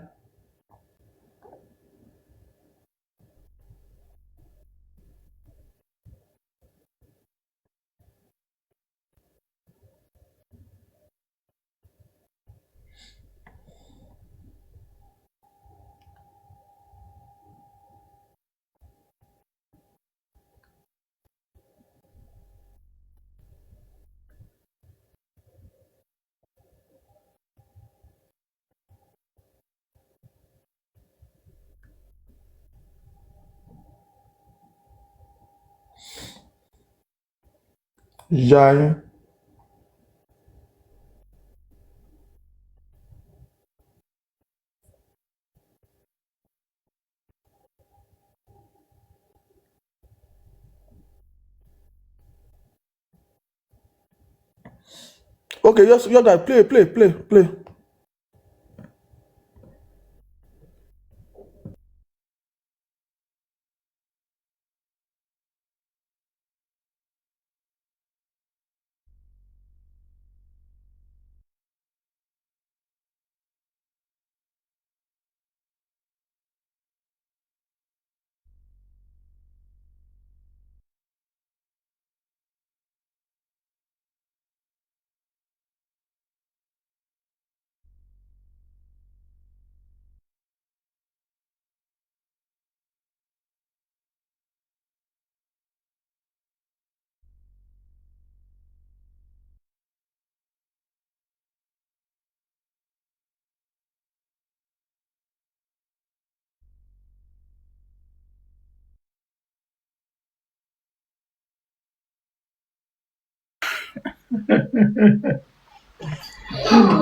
Yeah. Okay, yes, you guys, play.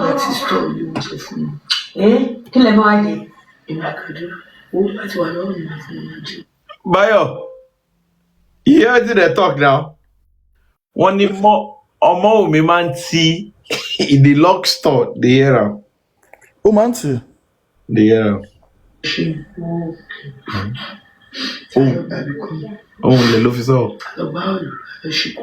Láti store oúnjẹ fún mi. Kí lẹ máa dé? Èmi àkàdé owó láti wà lọ́rùn mi fún mi jù. Bayo, you hear wetin they talk now? Wọ́n ní ọmọ mi máa ń ti in the lock store, dey hear am. Ó máa ń tì. Dey hear am. Ṣé táyọ̀ bàbí kan Òun lè ló fi sọ. lọ́gbà ọ̀rọ̀ ẹ̀ ṣe kú.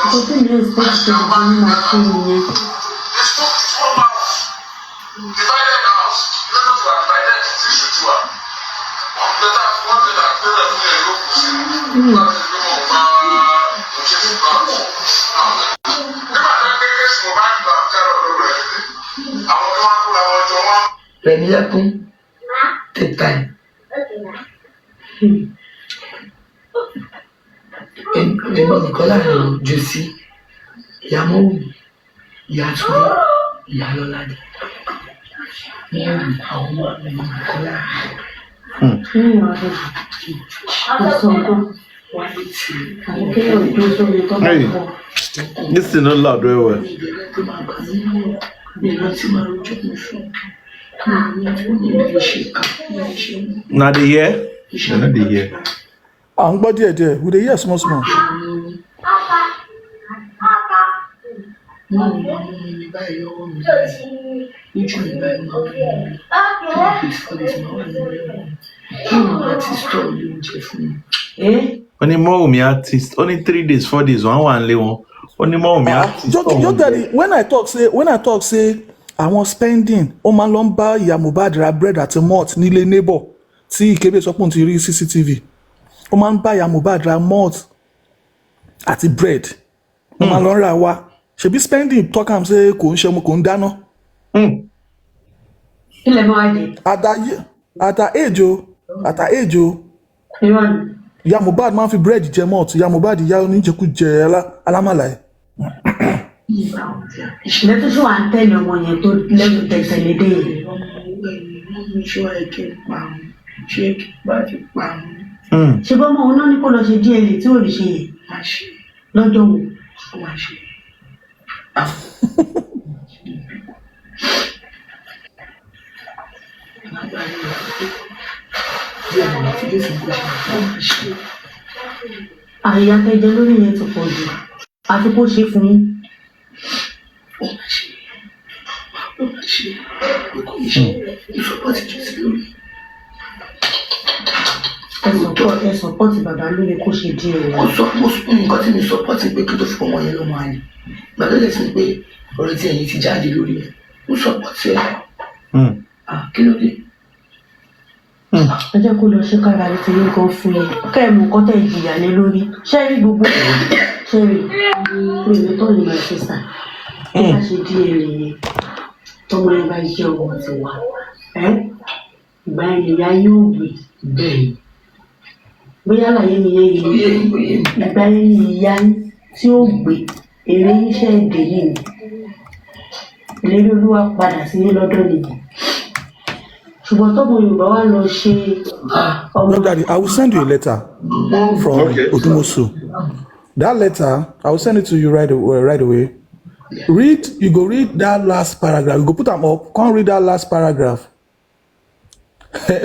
Kò tí mi ò expect pé gbogbo yín máa ṣe nìyẹn. Rẹ̀mí lẹ́kún take time. Ẹ̀gbọ́n nìkan láàrin ojú sí ìyá mọ́wùmí, ìyá túnbí, ìyá lọ́ládé. Wọ́n rí àwọn ọmọ mi nìkan láàrin. Nínú ọdún kò sọ nǹkan. Wọ́n lè tì í. Àwọn kéèyàn tó sórí tó bá Hey. pọ̀. This thing no loud well well. Ìjọba tó máa bà mí mọ́ mi lọ tí máa rojọ́ mi fún. Mi ò lè ṣe àpò Na dey hear? They no dey hear. À ń gbọ́ díẹ̀díẹ̀, we dey hear small. Mom, mi báyìí lọ́wọ́ mi báyìí. Lójú mi báyìí máa wọ̀ mí. Please for this máa wà nínú ẹ̀wọ̀n. Kí ni láti store oúnjẹ fún mi? Ó ní Mọ́wùmí artist. Ó ní 3 days 4 days wọ́n wà nílé wọn. Ó ní Mọ́wùmí artist. Just tell me, when I talk say àwọn spending, ó máa ń lọ ń bá ìyá Mohbad ra bread àti malt nílé neighbor tí Ìkébé sọ pé òun ti rí CCTV ó máa ń bá ìyá Mohbad ra malt àti bread wọ́n máa lọ ń ra wa ṣebí spending talk am say kò ń ṣe ọmọ kò ń dáná. ilẹ̀ mọ́ adé. at her age o ìyá Mohbad máa ń fi bread jẹ malt ìyá Mohbad ìyá oníjẹkújẹ alámàlà ẹ̀. ìṣẹ̀lẹ̀ tó ṣe wà ń tẹ̀lé ọmọ yẹn tó lẹ́nu tẹ̀sẹ̀ lédè yìí. ṣé bọ́mọ òun náà ní kó lọ ṣe DNA tí ò lè ṣe yẹn lọ́jọ́ wo. àyà tẹjẹ lórí yẹn ti pọ̀ jù àti kó ṣe fún yín. ẹ sọpọ́tì bàbá lórí kó ṣe díẹ̀ rẹ̀. mo sọ nǹkan tí mi sọpọ́tì pé kí tó fi ọmọ yẹn lọ́mọ àlè gbàgbé lè sí pé ọ̀rọ̀ tí ẹ̀yìn ti jáde lórí ẹ̀ mo sọpọ́tì ẹ̀ kí ló dé. ẹ jẹ́ kó lọ ṣe kára rẹ̀ ti ní gan fún yẹn kẹ́ ẹ̀ mú kọ́tẹ́ ìjìyà lé lórí ṣẹ́rí gbogbo ṣẹ́rí mi ò tọ́ ìmọ̀ ìfẹsà ẹ bá ṣe díẹ̀ rẹ̀ yẹn tọmọ ẹ bá jẹ́ ọmọ ti wà ìgbà yẹn ìyá yóò gbé bẹ́ẹ̀ bóyá láyé mi yẹn yìí ìgbà yẹn ni ìyá tí ó gbé èrè iṣẹ́ èdè yìí ìlérí olúwa padà sí lọ́dọ̀ nìyí ṣùgbọ́n tọ́mọ Yorùbá wà lọ ṣe ọmọ. No, Daddy, I will send you a letter from Odumosu. That letter, I will send it to you right away. You go read that last paragraph. You go put them up. Can't read that last paragraph.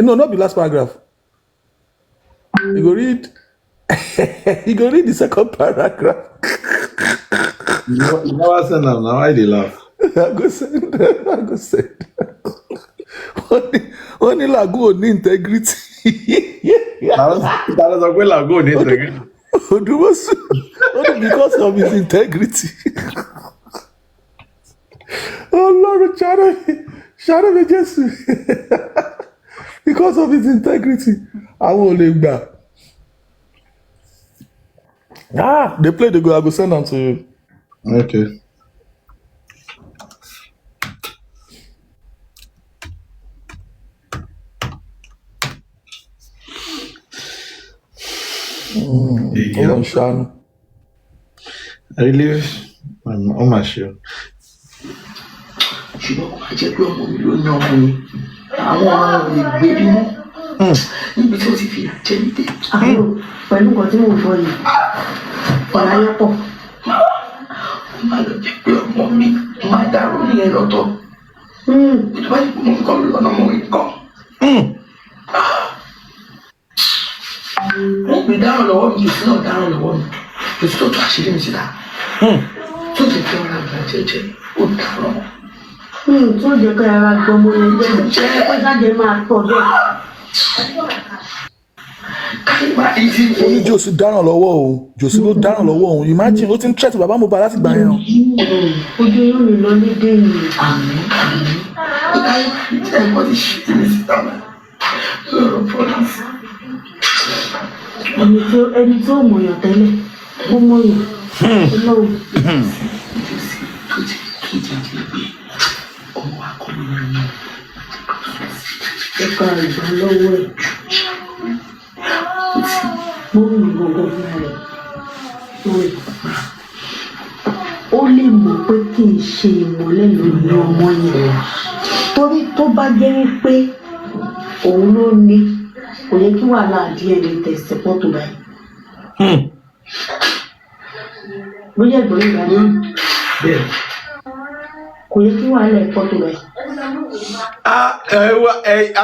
No, not the last paragraph. You go read. You go read the second paragraph. You never send them now. Why they laugh? I go send. Only Lago ní integrity. That is a way Lago ní integrity. Odumosu, only because of his integrity. Oh Lord, shadow me Jesus. Because of his integrity, I won't leave that. They play the go. I go send them to you. Okay. Shanu. I live on my show. ṣùgbọ́n kò máa jẹ́ pé ọmọ mi ló ní ọmọ mi àwọn ọmọ ò lè gbé bí mọ́ níbi tí ó ti fi jẹ́ níbẹ̀. àbúrò pẹ̀lú nǹkan tí mò ń sọ yìí ọ̀la yẹn pọ̀. ó máa lọ jẹ́ pé ọmọ mi máa dàrú nìyẹn lọ́tọ̀. ìjọba yìí kò mọ nǹkan lọ́nà ọmọ mi kan. wọ́n gbé dáràn lọ́wọ́ mi jòsí náà dáràn lọ́wọ́ mi jòsí tó tó àṣírí mi síta tó ti fi ọ̀rọ̀ àgbà jẹ́jẹ́ ó dáràn. tó jẹ́ ká ara gbọmọ yẹn jẹ́ pé jáde máa tọ̀ bẹ́ẹ̀. Only Josie dáràn lọ́wọ́ òun. Josie ló dáràn lọ́wọ́ òun. Imagine ó ti ń threat bàbá Mohbad láti gbà yẹn. ojú yóò mi lọ ní dé yìí. àmín ẹ̀gbọ́n ti ṣe é mi síta lọ́rọ̀ pọ́lísì. ẹni tó mọ̀yàn tẹ́lẹ̀ ó mọ̀yàn ọlọ́run. tó ti kéde pé ọmọ akọni ni ẹ̀ka ìgbà lọ́wọ́ ẹ̀ mo ń lò gbọ́ngàn fún rẹ̀ ó lè mọ̀ pé kì í ṣe ìmọ̀lẹ́ lórí ọmọ yẹn torí tó bá jẹ́ wípé òun ló ní kò yẹ kí wàhálà DNA test pọ̀ tó báyìí. bóyá ìgbọ́n ìgbà náà kò yẹ kí wàhálà ẹ̀ pọ̀ tó báyìí.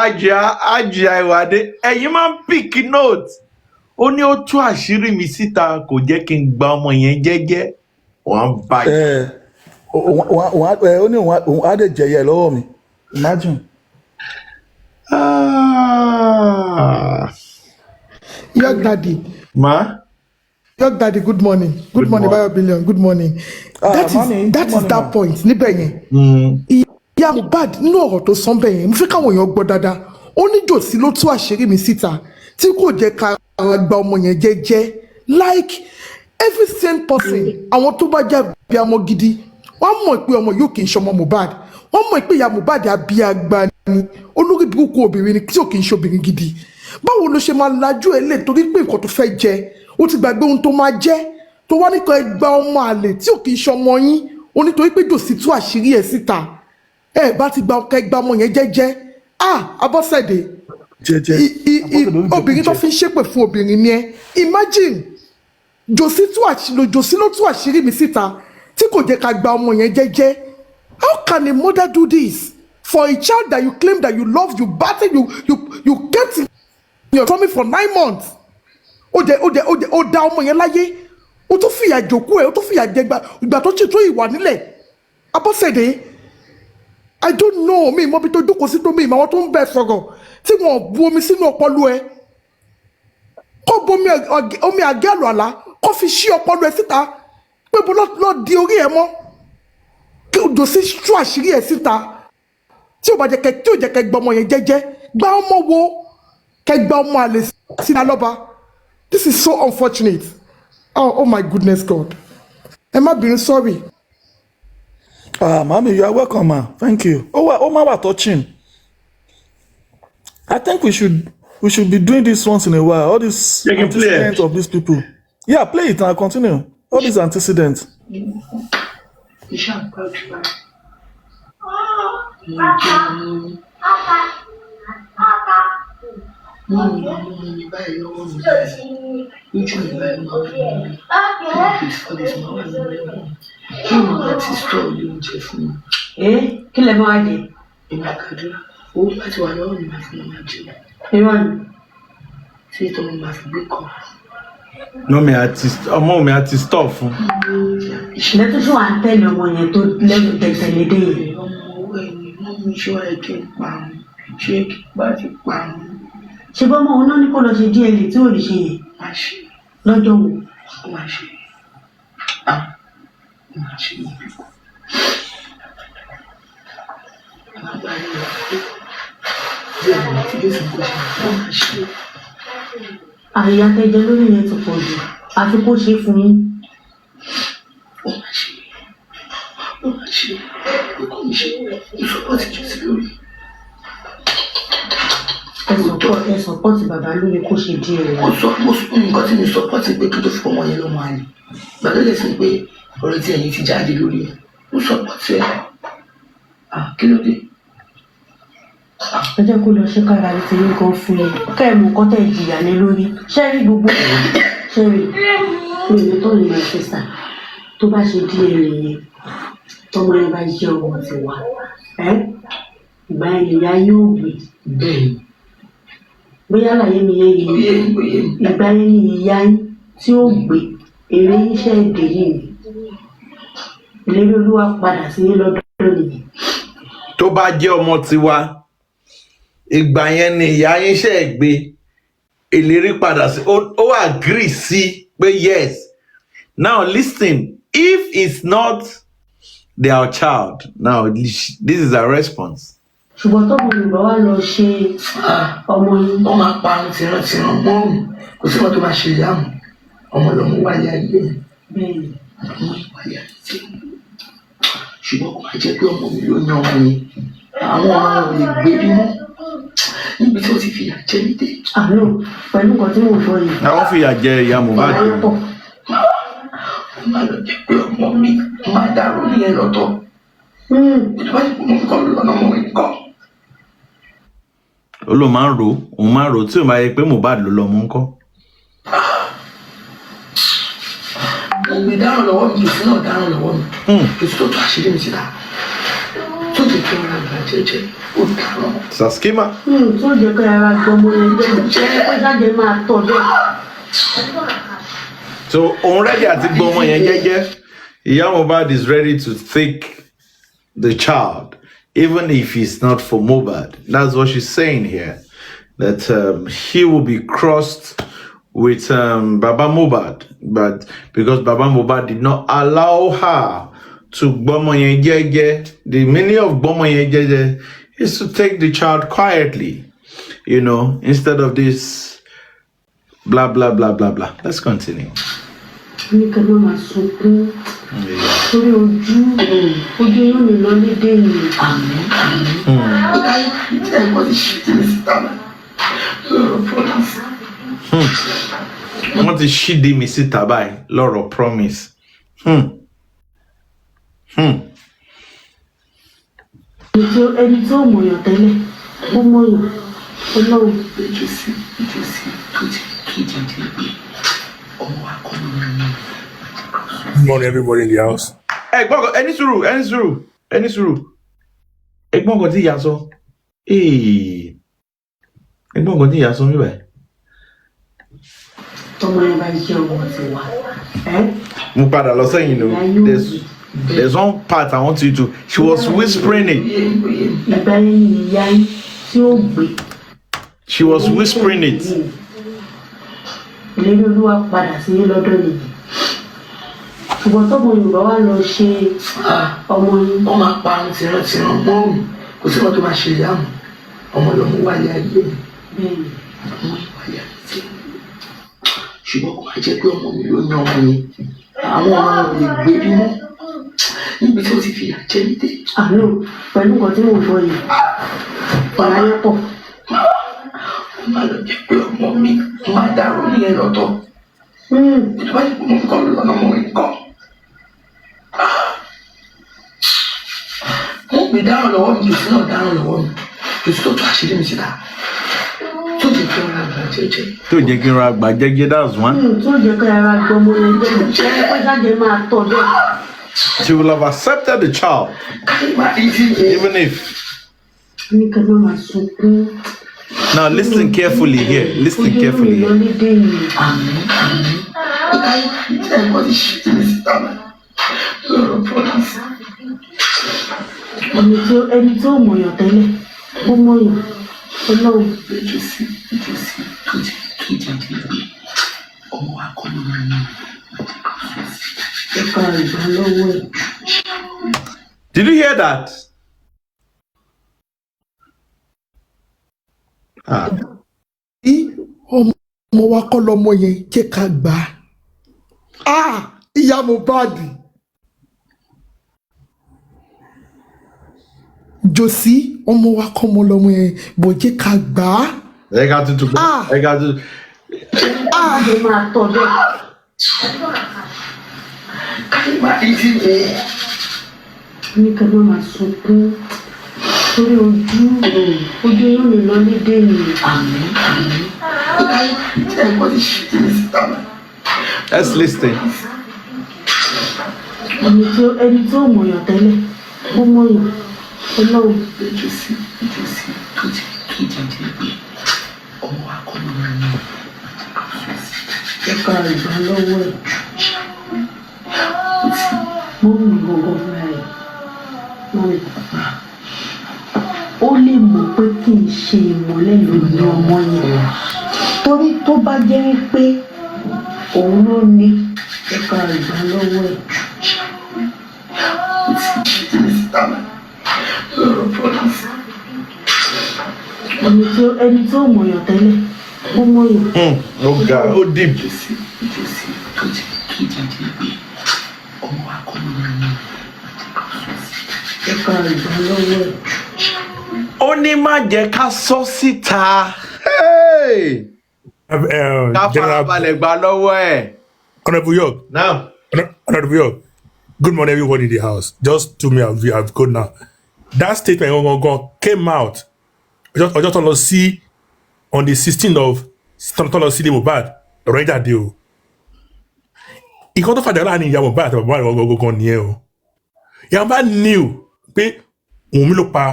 Ajá ìwádé ẹ̀yin máa ń pick note. Ó ní ó tú àṣírí mi síta kò jẹ́ kí n gba ọmọ yẹn jẹ́jẹ́. Wọ́n báyìí. Ó ní òun á dẹ̀ jẹ̀yẹ lọ́wọ́ mi. Imagine. Your daddy. Ma? Your daddy, good morning. Good morning, Bayo Billion. Good morning. That is that point. Níbẹ̀ yẹn. Ìyá Mohbad nínú ọ̀rọ̀ tó sọ bẹ́ẹ̀ yẹn, mo fẹ́ káwọn èèyàn gbọ́ dáadáa. ó ní jòsí ló tú àṣírí mi síta tí kò jẹ́ ká gba ọmọ yẹn jẹ́jẹ́ like every sane person àwọn tó bá jẹ́ bí ọmọ gidi wọ́n mọ̀ pé ọmọ yóò kì í ṣọmọ Mohbad wọ́n mọ̀ pé ìyá Mohbad abíyàgbá ni olórí burúkú obìnrin ni tí ò kì í ṣe obìnrin gidi báwo ló ṣe máa lajú ẹ lè torí pé nǹkan tó fẹ́ jẹ ó ti gbàgbé ohun tó máa jẹ tó wá nípa ẹgbà ọmọ àlè tí ò kì í ṣọmọ yín ó nítorí pé jòsí tú àṣírí ẹ síta ẹ bá ti gba ọkọ ẹgbà ọmọ yẹn jẹ́jẹ́ Abọ́sẹ̀dé obìnrin tó fi ń ṣépè fún obìnrin ni ẹ imagine jòsí ló tú àṣírí mi síta tí kò jẹ́ ká gba ọmọ yẹn jẹ́jẹ́ how can a mother do this for a child that you claim that you love you battle you kept in your tummy for 9 months ó da ọmọ yẹn láyé ó tún fìyà jòkó ẹ ó tún fìyà jẹgba ìgbà tó ṣètò ìwà nílẹ̀ Abọ́sẹ̀dé I don't know mi ìmọ̀ bí tó jókòó sí tó mi ìmọ̀ àwọn tó ń bẹ̀ sọ̀rọ̀ tí wọ́n bu omi sínú ọpọlọ ẹ kó bomi omi àgé àlọ́ àlá kó fi ṣí ọpọlọ ẹ síta pé bó lọ di orí ẹ mọ́ kí odò sí tú àṣírí ẹ síta tí ò jẹ́ kẹ́ gba ọmọ yẹn jẹ́jẹ́ gba ọmọ wo kẹ́ gba ọmọ àlè sí Alọ́ba. This is so unfortunate. Oh my goodness God. Ẹ má bínú, sorry. Mommy, you are welcome, ma. Thank you. Oh, ma, we're touching. I think we should be doing this once in a while. All these antecedents of these people. Yeah, play it and I'll continue. All these antecedents. Kí lẹ máa jẹ? Ìgbà kàdúrà owó bá ti wà lọ́wọ́ mi máa fi máa jẹ. Irọ́ ni. Tí ìtọ́ mi máa fi gbé kọ́. Ọmọ mi àti stop fún. Ìṣẹ̀lẹ̀ tó ṣùgbọ́n à ń tẹ̀lé ọmọ yẹn tó lẹ́nu tẹ̀tẹ̀lé dé yìí. Ọmọ owó ẹni wọ́n mú iṣẹ́ wa kí n pa àwọn ṣé kí n bá ti pa àwọn. Ṣé bọ́mọ òun náà ní kó lọ ṣe DNA tí ò lè ṣe yẹn? Má ṣe. Lọ́jọ́ wo? Ó máa ṣe. Má ṣe ní bí kò. Alágbára rẹ̀ pé díẹ̀ ní ti dé sí kò ṣe ó máa ṣe. Àríyá tẹ́jẹ lórí yẹn ti pọ̀ jù àfi kó ṣe fún yín. Ó máa ṣe. Ó máa ṣe. Ó kò ní ṣe. Ìfọwọ́ ti jù sí lórí. Ẹ sọpọ́tì bàbá lórí kó ṣe díẹ̀ rẹ̀. Mo sọ nǹkan tí mi sọpọ́tì pé kí tó fi ọmọ yẹn lọ́mọ àlè. Gbàgede sí pé ọ̀rọ̀ tí ẹ̀yin ti jáde lórí ẹ̀. Mo sọpọ́tì ẹ̀. Kí ló dé? Ẹ jẹ́ kó lọ ṣe kára rẹ̀ fi nǹkan fún ẹ. Kẹ́ ẹ̀ mú nǹkan tẹ̀ jìyà lé lórí. Ṣẹ́rí gbogbo ṣẹ́rí pé èmi tó lè máa ṣe sà tó bá ṣe díẹ̀ rẹ̀ yẹn tọmọ yẹn bá jẹ́ ọmọ tiwa. Ìgbà yẹn ìyá yóò gbé. Bẹ́ẹ̀ni. Bóyá àlàyé mi yẹn yìí ìgbà yẹn ni ìyá yín tí ó gbé èrè iṣẹ́ èdè yìí ni ìlérí Olúwa padà sí yín lọ́dún nìyẹn. Tó bá jẹ́ ọmọ tiwa ìgbà yẹn ni ìyá yín ṣe gbé ìlérí padà sí ó agree sí pé yes. Now listen, if it's not their child, now this is our response. Ṣùgbọ́n tó mọ̀ Yorùbá wá lọ ṣe ọmọ yín. Wọ́n máa pa àwọn tìrantìran mọ́rùn kò sí wọn tó máa ṣe ìyá mu ọmọ lọ́mọ wáyé ayé mi. Bẹ́ẹ̀ni. Ọmọ ìwáyé ayé mi. Ṣùgbọ́n kò máa jẹ́ pé ọmọ mi ló yan ọmọ yẹn. Àwọn ọmọ ò lè gbé bí mọ́ níbi tí ó ti fìyà jẹ mí dé. Àlọ́ pẹ̀lú nǹkan tí mò ń sọ yìí. Àwọn fìyà jẹ ìyá Mohbad. Ó máa lọ jẹ́ pé ọmọ mi máa dàrú nìyẹn lọ́tọ̀. Ìjọba ti kún mọ́ kọ́ lọ́nà ọmọ mi kọ́. Ó ló máa ń rò tí ò máa yẹ pé Mohbad ló lọ mú ń kọ́. Mo gbé dáràn lọ́wọ́ mi kìí náà dáràn lọ́wọ́ mi. Kìí tó tó àṣírí mi síta. Tó ti kí ọ̀rọ̀ àgbà jẹ́jẹ́ ó dáràn. Saskima. Tó jẹ́ pé ara gbọmọ yẹn jẹ́ pé jáde máa tọ̀ bẹ́ẹ̀. So òun ready àti gbọmọ yẹn jẹ́jẹ́. Ìyá Mohbad is ready to take the child. Even if it's not for Mohbad. That's what she's saying here. That he will be crossed with Baba Mohbad. But because Baba Mohbad did not allow her to Gbomoyenjeje, the meaning of Gbomoyenjeje is to take the child quietly. instead of this blah blah blah blah blah. Let's continue. ní kẹ́ ló máa sunkún torí ojú yóò ní lọ lédè yìí. Àmín. Everybody shit in this town. Promise. Wọ́n ti ṣíde mi síta báyìí lọ́rọ̀ promise. ẹni tó mọ̀yàn tẹ́lẹ̀ ó mọ̀yàn ọlọ́run. Ìjọsí tó ti kéde pé ọmọ wa kọ́ ló ń mú. Good morning, everybody in the house. Ẹ̀gbọ́n kan ẹni sùúrù. Ẹ̀gbọ́n kan tí ìyá sọ. Ẹ̀gbọ́n kan tí ìyá sọ mí báyìí. tọmọ yẹn bá jẹ́ ọmọ ti wà. Mo padà lọ sẹ́yìn lò. There's one part I want you to. She was whispering it. ìgbà yẹn ni ìyá yín tí ó gbé. She was whispering it. ìlérí olúwa padà sí yín lọ́dọ̀ nìyí. ṣùgbọ́n tọ́mọ Yorùbá wá lọ ṣe ọmọ yín. Wọ́n máa pa àwọn tìrantìran mọ́ọ̀mù. Kò sí wọn tó máa ṣe ìyá mu. Ọmọ lọ́mú wáyé ayé mi. bẹ́ẹ̀ni. Ọmọ ìwáyé ayé tí. Ṣùgbọ́n kò máa jẹ́ pé ọmọ mi ló ní ọmọ yẹn. Àwọn ọmọ wọn lè gbé bí mọ́. Níbi tí ó ti fìyà jẹ mí dé. àná pẹ̀lú nǹkan tí mò ń gbọ́ yìí ọ̀la yẹn pọ̀. Ó máa lọ jẹ́ pé ọmọ mi máa dàrú nílẹ̀ lọ́tọ̀. Ìjọba ti kú mọ́ nǹkan lọ́nà ọmọ mi kọ́. Wọ́n gbé dáràn lọ́wọ́ mi, Jòsí náà dáràn lọ́wọ́ mi. Jòsí tó tó àṣírí mi síta. Tó jẹ́ kí n ra àgbà jẹ́jẹ́. Tó jẹ́ kí n ra àgbà jẹ́jẹ́, that's one. tó jẹ́ kí ara gbọmọ yẹn jẹ́ pé jáde máa tọ̀ bẹ́ẹ̀. She will have accepted the child, even if. ní kẹ́ ló máa sunkún. Now listen carefully here. Listen carefully here. Everybody shit in this town. Promise. ẹni tó mọ̀yàn tẹ́lẹ̀ ó mọ̀yàn ọlọ́run. Ìjọsí tó ti kéde pé ọmọ wa kọ́ ló ń mú. ẹ̀ka ìgbà lọ́wọ́ ẹ̀. Did you hear that? ọmọ wa kọ́ lọmọ yẹn jẹ́ ká gbà á. ìyá Mohbad Jòsí ọmọ wa kọ́ ọmọ lọmọ yẹn bọ̀ jẹ́ ká gbà á. Ẹ ká tutù gbọ́. Ẹ ká tutù. jáde máa tọ̀ bẹ́ẹ̀. ní kẹ́ ló máa sunkún torí ojú yóò ní lọ lédè yìí. Àmín. Everybody shit in this town. Let's listen. ẹni tó mọ̀yàn tẹ́lẹ̀ ó mọ̀yàn ọlọ́run. Ìjọsí tó ti kéde pé ọmọ wa kọ́ ló ń mú. ẹ̀ka ìgbà lọ́wọ́ ẹ̀. mo ń mi gbọ̀ngàn fúnra rẹ̀ mọ́mi. ó lè mọ̀ pé kì í ṣe ìmọ̀lẹ́ lórí ọmọ yẹn torí tó bá jẹ́ wípé òun ló ní ẹ̀ka ìgbà lọ́wọ́ ẹ̀. ẹni tó mọ̀yàn tẹ́lẹ̀ ó mọ̀yàn. Ó ga, ó deep. Ìjọsí tó ti kéde pé ọmọ wa kọ́ ló ń mú. ẹ̀ka ìgbà lọ́wọ́ ẹ̀. Ó ní má jẹ́ ká sọ síta. Ká farabalẹ̀ gbà lọ́wọ́ ẹ̀. Honorable York. Now. Honorable York. Good morning, everybody in the house. Just to me, I've good now. That statement came out. Ọjọ́ tó lọ sí on the 16th of tó lọ sí ilé Mohbad ọ̀rọ̀ ìjà dé o. Ìkan tó fàjà láàrin ìyá Mohbad àti bàbá rẹ̀ gangan nìyẹn o. Ìyá Mohbad knew pé òun mi ló pa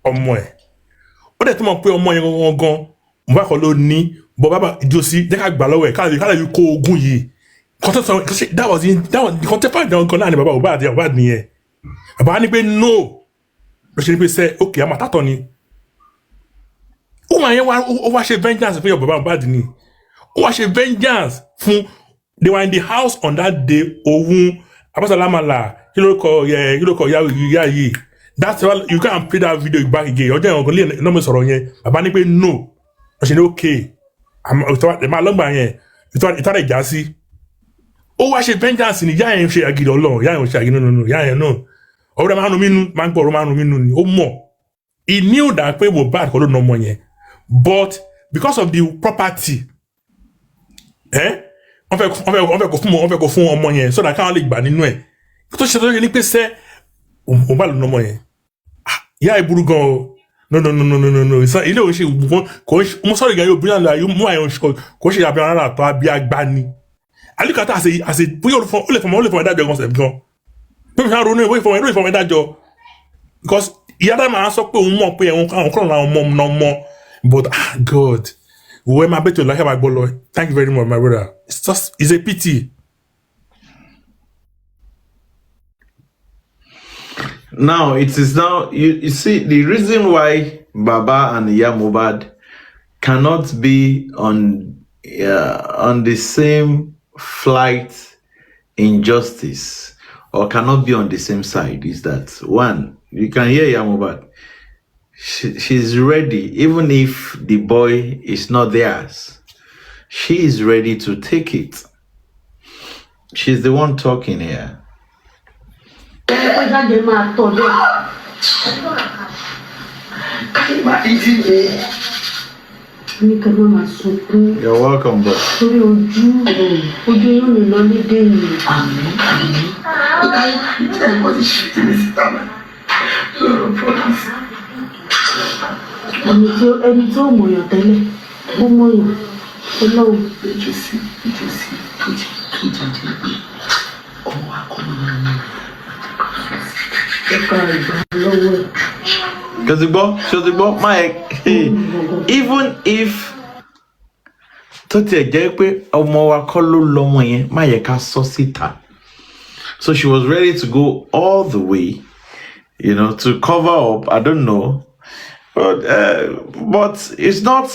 ọmọ ẹ̀. Ó dẹ̀ tó mọ̀ pé ọmọ yẹn gangan Mohbad kan ló ní bọ́ bàbá Jòsí jẹ́ ká gbà lọ́wọ́ ẹ̀ káàlẹ̀ yìí kó ogún yìí. That was the contemporary gan láàrin bàbá Mohbad àti Mohbad nìyẹn. Bàbá ní pé no ló ṣe ní pé sẹ́ okay àmọ́ àtàtọ̀ ni. Ó wá ṣe vengeance fún bàbá Mohbad ni. Ó wá ṣe vengeance fún they were in the house on that day òun abásalámàlà kí ló kọ ìyá yìí That's why you can't play that video back again. Ọjọ́ ìwọ̀n kò lè nọ́ọ̀mù sọ̀rọ̀ yẹn. Bàbá ní pé no. Ọ̀sẹ̀ ní okay. Ìmọ̀ àlọ́gbà yẹn. Ìtọ́rẹ̀ ìjà sí. Ó wá ṣe vengeance ni ìyá yẹn ṣe àgìdì Ọlọ́run. Ìyá yẹn ṣe àgìdì no. Ìyá yẹn no. Ọ̀rẹ́ máa ń rún mínú. Máa ń gbọ́ ọ̀rọ̀ máa ń rún mínú ni. Ó mọ̀. He knew that pé Mohbad kọ́ ló nà ọmọ yẹn. But because of the property, wọ́n fẹ́ kó fún ọmọ yẹn so that káwọn lè gbà nínú ẹ̀. Tó ṣe tó yẹ ní pé sẹ́ Mohbad ló nà ọmọ yẹn. Ìyá ìburú gan o. No. Ilé òun ṣe mo sọ̀rọ̀ ìgbà yóò bí náà yóò mú àyàn kò ṣe àbí ara àtọ́ àbí agbá ni. Àlùkàtà àṣẹ bóyá ó lè fọmọ ẹ̀dájọ́ gan sẹ̀ gan. Pé mi máa ronú ìwé ìfọmọ ẹ̀dájọ́. Because ìyá dá máa sọ pé òun mọ̀ pé àwọn kọ́nà àwọn ọmọ but God, where my better like my bolo. Thank you very much, my brother. It's a pity. Now it is now you see the reason why Baba and Iya Mohbad cannot be on the same flight in justice or cannot be on the same side is that one, you can hear Iya Mohbad. She's ready, even if the boy is not theirs. She is ready to take it. She's the one talking here. You're welcome, bro. Ẹni tó mọ̀yàn tẹ́lẹ̀ ó mọ̀yàn Ọlọ́run. Even if tó tiẹ̀ jẹ́ pé ọmọ wa kọ́ ló lọ́mọ yẹn má yẹ ká sọ síta. So she was ready to go all the way, to cover up. I don't know. But it's not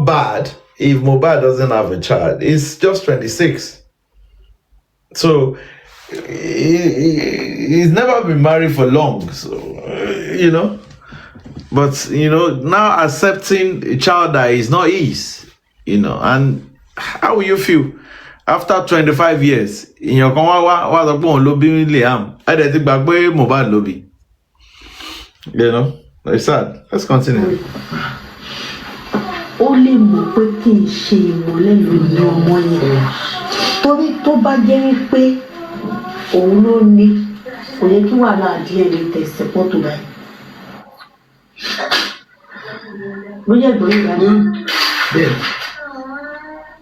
bad if Mohbad doesn't have a child. It's just 26. So he's never been married for long. So but now accepting a child that is not his, and how will you feel after 25 years? In your lobby Liam, I didn't back way Mohbad lobby. It's sad. Let's continue. Ó lè mọ̀ pé kì í ṣe ìmọ̀lẹ́ lórí ọmọ yẹn. Torí tó bá jẹ́ wípé òun ló ní, kò yẹ kí wàhálà DNA test pọ̀ tó báyìí. Ló yẹ gbọ́ ìgbà náà.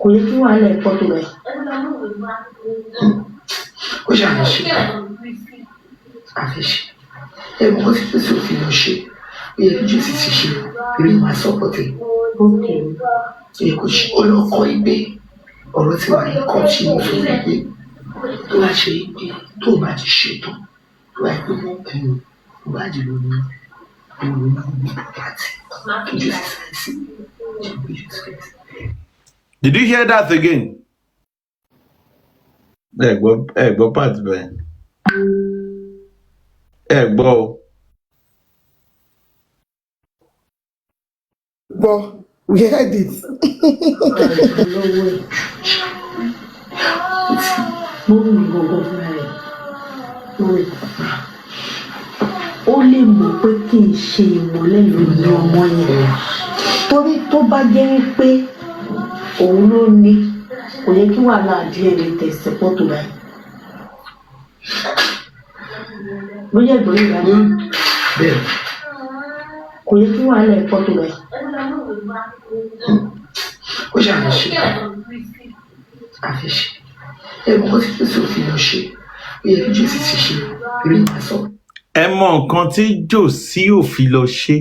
Kò yẹ kí wàhálà ẹ̀ pọ̀ tó báyìí. Ó ṣàlàyé àfẹ́ṣe. Ẹ̀rù kó sì tó sí òfin lọ ṣe. Ó yẹ kí Jésù ti ṣe eré máa sọ́pọ̀tẹ̀. Ó yẹ kó ṣe olóko ìgbé ọ̀rọ̀ tí wà ní kọ́ọ̀tì ní fún ìgbé tó bá ṣe ìgbé tó bá ti ṣètò tó bá gbé ẹ̀rù tó bá jẹ́ lórí ẹ̀rù náà ní pàtì kí Jésù sẹ́yìn sí. Did you hear that again? Gbọ́ pàtì bẹ́ẹ̀. Gbọ́. But we heard it. Ó lè mọ̀ pé kì í ṣe ìmọ̀lẹ́ lórí ọmọ yẹn. Torí tó bá jẹ́ wípé òun ló ní, kò yẹ kí wàhálà DNA test pọ̀ tó báyìí. Ló yẹ gbọ́ ìgbà náà. Kò yẹ kí wàhálà ẹ̀ pọ̀ tó báyìí. Ó ṣàlàyé àfẹ́ṣe. Ẹ̀rù kó sì tó sí òfin lọ ṣe. Ó yẹ kí Jésù ti ṣe eré máa sọ. Ẹ mọ nǹkan tí Jòsí ò fi lọ ṣe,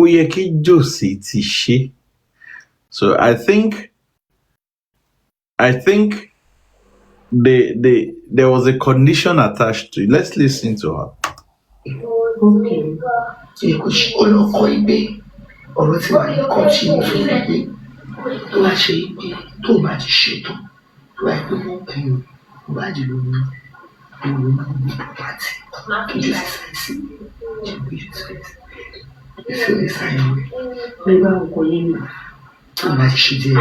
ó yẹ kí Jòsí ti ṣe. So I think there was a condition attached to it. Let's listen to her. Yẹ kó ṣe olóko ìgbé ọ̀rọ̀ tí wà ní kọ́ọ̀tì ní fún ìgbé tó bá ṣe ìgbé tó bá ti ṣètò tó bá gbé ẹ̀rù tó bá jẹ́ lórí pàtì kí ló sì sí ìfẹ́ sáyẹn nígbà ọkọ̀ yẹn ni tó máa ṣe díẹ̀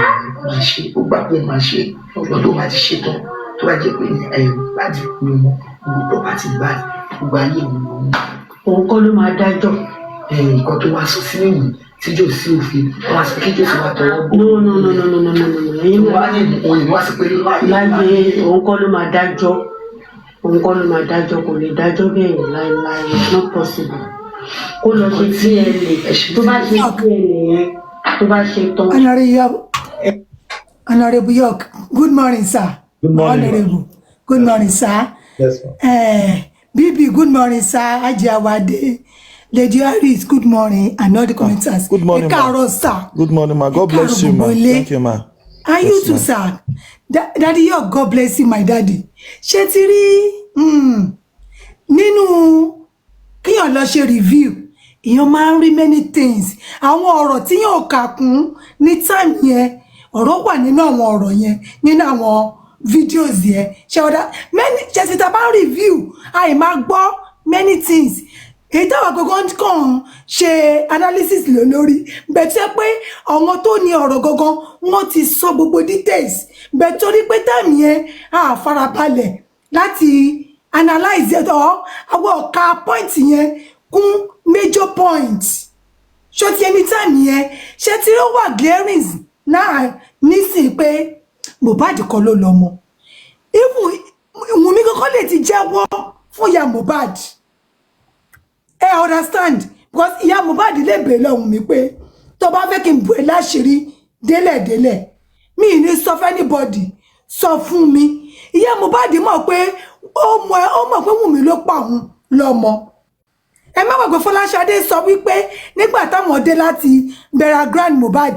máa ṣe ó gbà pé ó máa ṣe ọ̀gbọ́n tó máa ti ṣe tán tó bá jẹ́ pé láti pín ọmọ gbogbo pàtì báyìí gbogbo ayé òun òun kọ́ ló máa dájọ́. nǹkan tó wá sọ sí nìyí tíjọ sí òfin wọn àti kéjọ sí wa tọwọ́ bọ̀. no ẹ̀yin wọ́n á ní òun ìwọ́n àti pé láyé òun kọ́ ló máa dájọ́ kò lè dájọ́ bẹ́ẹ̀ yẹn láéláé it's not possible kó lọ ṣe TLA tó bá ṣe TLA yẹn tó bá ṣe tán. Honorable York, good morning, sir. Good morning. Honorable, good morning, sir. Yes, ma'am. Bibi, good morning, sir. Ajiawade, Lady Harris, good morning, and all the commenters. Good morning, ma. Ekaro, sir. Good morning, ma. God bless you, ma. Thank you, ma. And you too, sir. Daddy York, God bless you, my daddy. Ṣé ti rí nínú kíyàn lọ ṣe review, èèyàn máa ń rí many things. Àwọn ọ̀rọ̀ tí yàn kà kún ní time yẹn, ọ̀rọ̀ wà nínú àwọn ọ̀rọ̀ yẹn, nínú àwọn videos yẹn. Ṣé ti ta bá review, àì máa gbọ́ many things. Èyí táwọn gangan kàn ṣe analysis lórí bẹ́ẹ̀ tí pé àwọn tó ní ọ̀rọ̀ gangan wọ́n ti sọ gbogbo details bẹ́ẹ̀ torí pé time yẹn a farabalẹ̀ láti analyze it all àwọn ọ̀ka point yẹn kún major points ṣó ti ẹni time yẹn ṣé tí ó wà glaring náà nísìnyí pé Mohbad kọ́ ló lọ́mọ even Wùnmí kankan lè ti jẹ́wọ́ fún ìyá Mohbad. Understand because ìyá Mohbad lè bèèrè lọ́hùn mi pé tó bá fẹ́ kí n bù ẹ́ láṣìírí délẹ̀délẹ̀ mi ní sọ fún anybody sọ fún mi ìyá Mohbad mọ̀ pé ó mọ̀ pé Wùnmí ló pa òun lọ́mọ. Ẹ má gbàgbé Fọláṣadé sọ wípé nígbà táwọn dé láti bẹ̀rẹ̀ grand Mohbad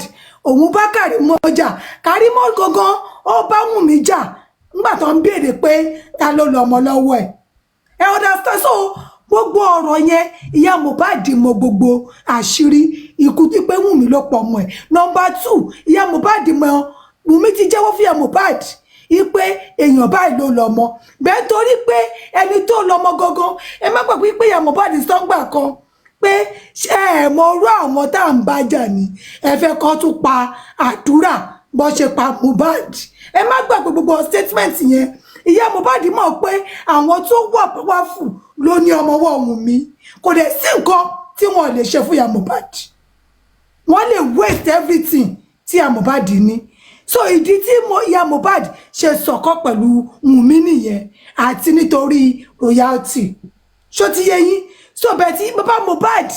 òun bá Kàrímọ́ jà Kàrímọ́ gangan ó bá Wùnmí jà nígbà tó ń béèrè pé ta ló lọ́mọ lọ́wọ́ ẹ̀. Understand so gbogbo ọ̀rọ̀ yẹn ìyá Mohbad mọ gbogbo àṣírí ikú tí pé Wùnmí ló pọ̀ ọmọ ẹ̀. Number 2 ìyá Mohbad mọ Wùnmí ti jẹ́wọ́ fún ìyá Mohbad ipe èèyàn báyìí ló lọ́mọ bẹ́ẹ̀ torí pé ẹni tó lọ́mọ gangan ẹ má gbàgbé pé ìyá Mohbad sọ́ngbà kan pé ṣé ẹ mọ orú àwọn tá à ń bá jà ní ẹ fẹ́ kó tún pa àdúrà bó ṣe pa Mohbad ẹ má gbàgbé gbogbo statement yẹn ìyá Mohbad mọ̀ pé àwọn tó wà powerful ló ní ọmọ ọwọ́ Wùnmí kò dẹ̀ sí nǹkan tí wọ́n lè ṣe fún ìyá Mohbad wọ́n lè waste everything tí ìyá Mohbad ní so ìdí tí ìyá Mohbad ṣe sọ̀kọ́ pẹ̀lú Wùnmí nìyẹn àti nítorí royalty ṣó ti yé yín so bẹ́ẹ̀ tí bàbá Mohbad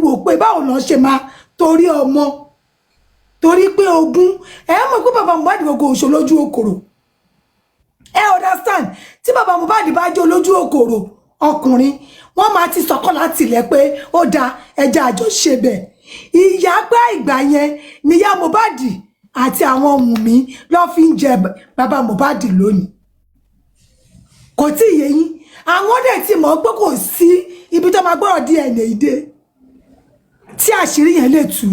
wò pé báwo lọ́n ṣe máa torí ọmọ torí pé ogún ẹ mọ̀ pé bàbá Mohbad gbogbo òṣòlójú okòrò understand tí bàbá Mohbad bá jẹ́ olójú okòrò ọkùnrin wọ́n máa ti sọ̀kọ́ láti ilẹ̀ pé ó da ẹja àjọṣe bẹ́ẹ̀ ìyá gbá ìgbà yẹn ni ìyá Mohbad àti àwọn Wùnmí ló fi ń jẹ bàbá Mohbad lónìí kò tí ì yé yín àwọn dẹ̀ ti mọ̀ pé kò sí ibi tó máa gbọ́rọ̀ DNA ìdè tí àṣírí yẹn lè tú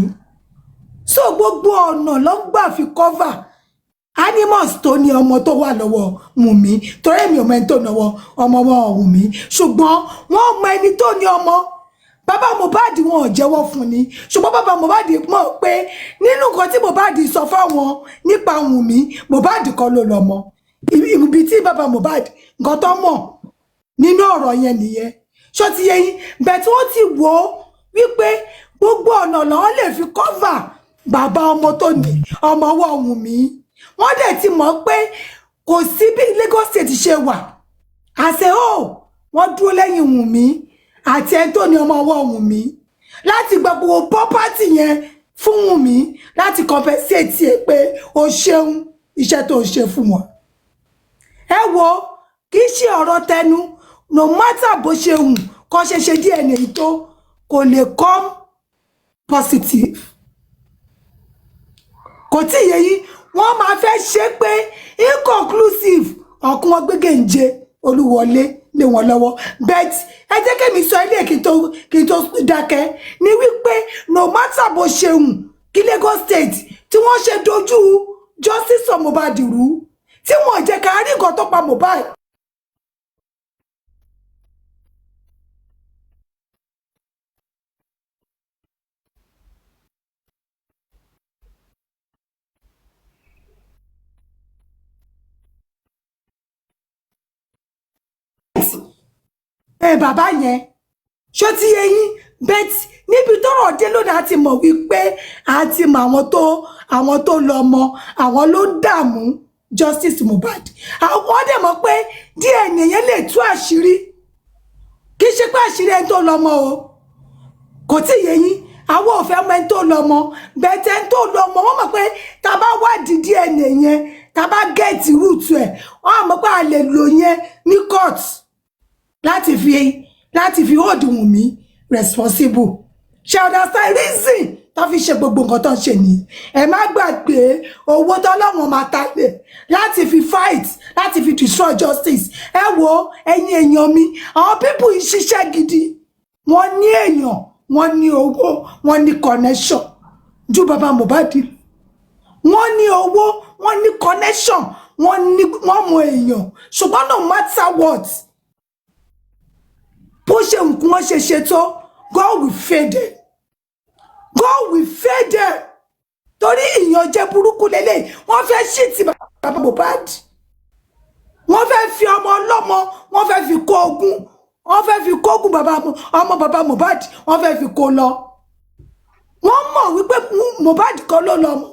so gbogbo ọ̀nà ló ń gbà fi cover animals tó ní ọmọ tó wà lọ́wọ́ Wùnmí torí èmi ò mọ ẹni tó náwó ọmọ Wùnmí ṣùgbọ́n wọ́n mọ ẹni tó ní ọmọ bàbá Mohbad wọn ò jẹ́wọ́ fún ni ṣùgbọ́n bàbá Mohbad mọ̀ pé nínú nǹkan tí Mohbad sọ fáwọn nípa Wùnmí Mohbad kọ́ ló lọ́mọ ibi tí bàbá Mohbad nǹkan tó mọ̀ nínú ọ̀rọ̀ yẹn nìyẹn ṣó ti yé yín bẹ́ẹ̀ tí wọ́n ti wò ó wípé gbogbo ọ̀nà làwọn lè fi cover bàbá ọmọ tó ní ọmọ ọwọ́ Wùnmí wọ́n dẹ̀ ti mọ̀ pé kò sí bí Lagos State ṣe wà àṣẹ wọ́n dúró lẹ́yìn Wùnmí àti ẹni tó ní ọmọ ọwọ́ Wùnmí láti gba gbogbo property yẹn fún Wùnmí láti compensate ẹ pé o ṣeun iṣẹ́ tó ṣe fún wọn. Ẹ wo kì í ṣe ọ̀rọ̀ tẹnu no matter bó ṣe hùn kó ṣe DNA tó kò lè come positive kò tí ì yé yín wọ́n máa fẹ́ ṣe pé inconclusive ọ̀kun wọn gbégé ń jẹ Olúwọlé lé wọn lọ́wọ́ but ẹ jẹ́ kí mi sọ ilé kí n tó dákẹ́ ní wípé no matter bó ṣe hùn kí Lagos State tí wọ́n ṣe dojú justice for Mohbad rú tí wọ́n jẹ́ ká rí nǹkan tó pa Mohbad bàbá yẹn ṣó ti yé yín bet níbi tọ́rọ̀ dé lónìí àti mọ̀ wípé àti mọ̀ àwọn tó lọ mọ àwọn ló ń dààmú Justice Mohbad àwọn dẹ̀ mọ̀ pé DNA yẹn lè tú àṣírí kì í ṣe pé àṣírí ẹni tó lọ mọ o kò tí yé yín àwọn ò fẹ́ mọ ẹni tó lọ mọ bẹ́ẹ̀ ẹni tó lọ mọ wọ́n mọ̀ pé tá a bá wádìí DNA yẹn tá a bá gẹ́ẹ̀tì rúùtù ẹ̀ wọ́n á mọ̀ pé a lè lò yẹn ní court láti fi hold Wùnmí responsible ṣe understand reason tó fi ṣe gbogbo nǹkan tó ń ṣe ni ẹ má gbàgbé owó tọ́lọ́wọ́n máa ta lẹ̀ láti fi fight láti fi destroy justice ẹ wo ẹ̀yin èèyàn mi àwọn people yìí ṣiṣẹ́ gidi wọ́n ní èèyàn wọ́n ní owó wọ́n ní connection ju bàbá Mohbad wọ́n ní owó wọ́n ní connection wọ́n mọ èèyàn ṣùgbọ́n no matter what bó ṣe nǹkan wọ́n ṣe tó God will fail them. God will fail them. Torí ìyànjẹ burúkú lélẹ̀ wọ́n fẹ́ ṣìtì bàbá Mohbad wọ́n fẹ́ fi ọmọ ọlọ́mọ wọ́n fẹ́ fi kó ogun wọ́n fẹ́ fi kó ogun ọmọ bàbá Mohbad wọ́n fẹ́ fi kó lọ wọ́n mọ̀ wípé Mohbad kọ́ ló lọ́mọ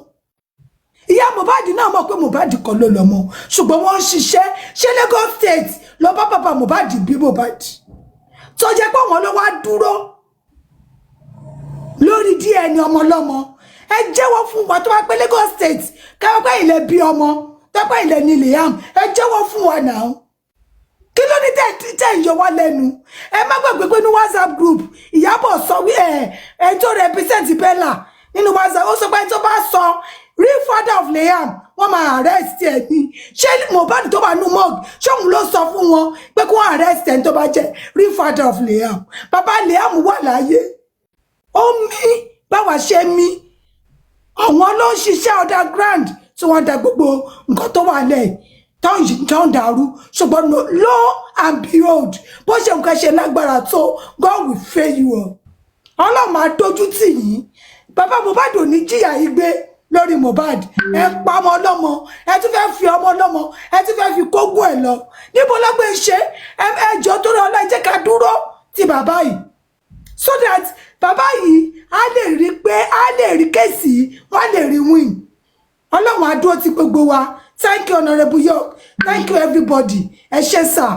ìyá Mohbad náà mọ̀ pé Mohbad kọ́ ló lọ́mọ ṣùgbọ́n wọ́n ń ṣiṣẹ́ ṣé Lagos State lọ bá bàbá Mohbad bí Mohbad tó jẹ́ pé wọ́n ló wá dúró lórí DNA ọmọ lọ́mọ ẹ jẹ́wọ́ fún wa tó bá pé Lagos State káwọn pé ilẹ̀ bí ọmọ tó pé ilẹ̀ ní Liam ẹ jẹ́wọ́ fún wa náà kí ló ní tẹ́ ìyọ wá lẹ́nu ẹ má gbàgbé pé ní WhatsApp group Ìyábọ̀ sọ wí ẹ tó represent Bella nínú WhatsApp ó sọ pé tó bá sọ real father of Liam wọ́n máa arrest ẹ̀ ní ṣé Mohbad tó bá nú mọ́ọ̀gì ṣé òun ló sọ fún wọn pé kí wọ́n arrest ẹ̀ tó bá jẹ́ real father of Liam bàbá Liam wà láyé ó mí báwa ṣe mí àwọn ló ń ṣiṣẹ́ underground tí wọ́n da gbogbo nǹkan tó wà lẹ̀ tó ń dàrú ṣùgbọ́n lo and behold bó ṣe nǹkan ṣe lágbára tó God will fail you all ọlọ́run máa dojú tì yín bàbá Mohbad ò ní jìyà yìí gbé lórí Mohbad ẹ pa ọmọ ọlọ́mọ ẹ tún fẹ́ fi ọmọ ọlọ́mọ ẹ tún fẹ́ fi kógún ẹ lọ níbo ló gbé ṣe ẹ jọ tó rọ ọlọ́ọ̀ jẹ́ ká dúró ti bàbá yìí so that bàbá yìí á lè rí pé á lè rí kéèsì wọn á lè rí win ọlọ́run á dúró ti gbogbo wa thank you Honourable York thank you everybody ẹ ṣé sir.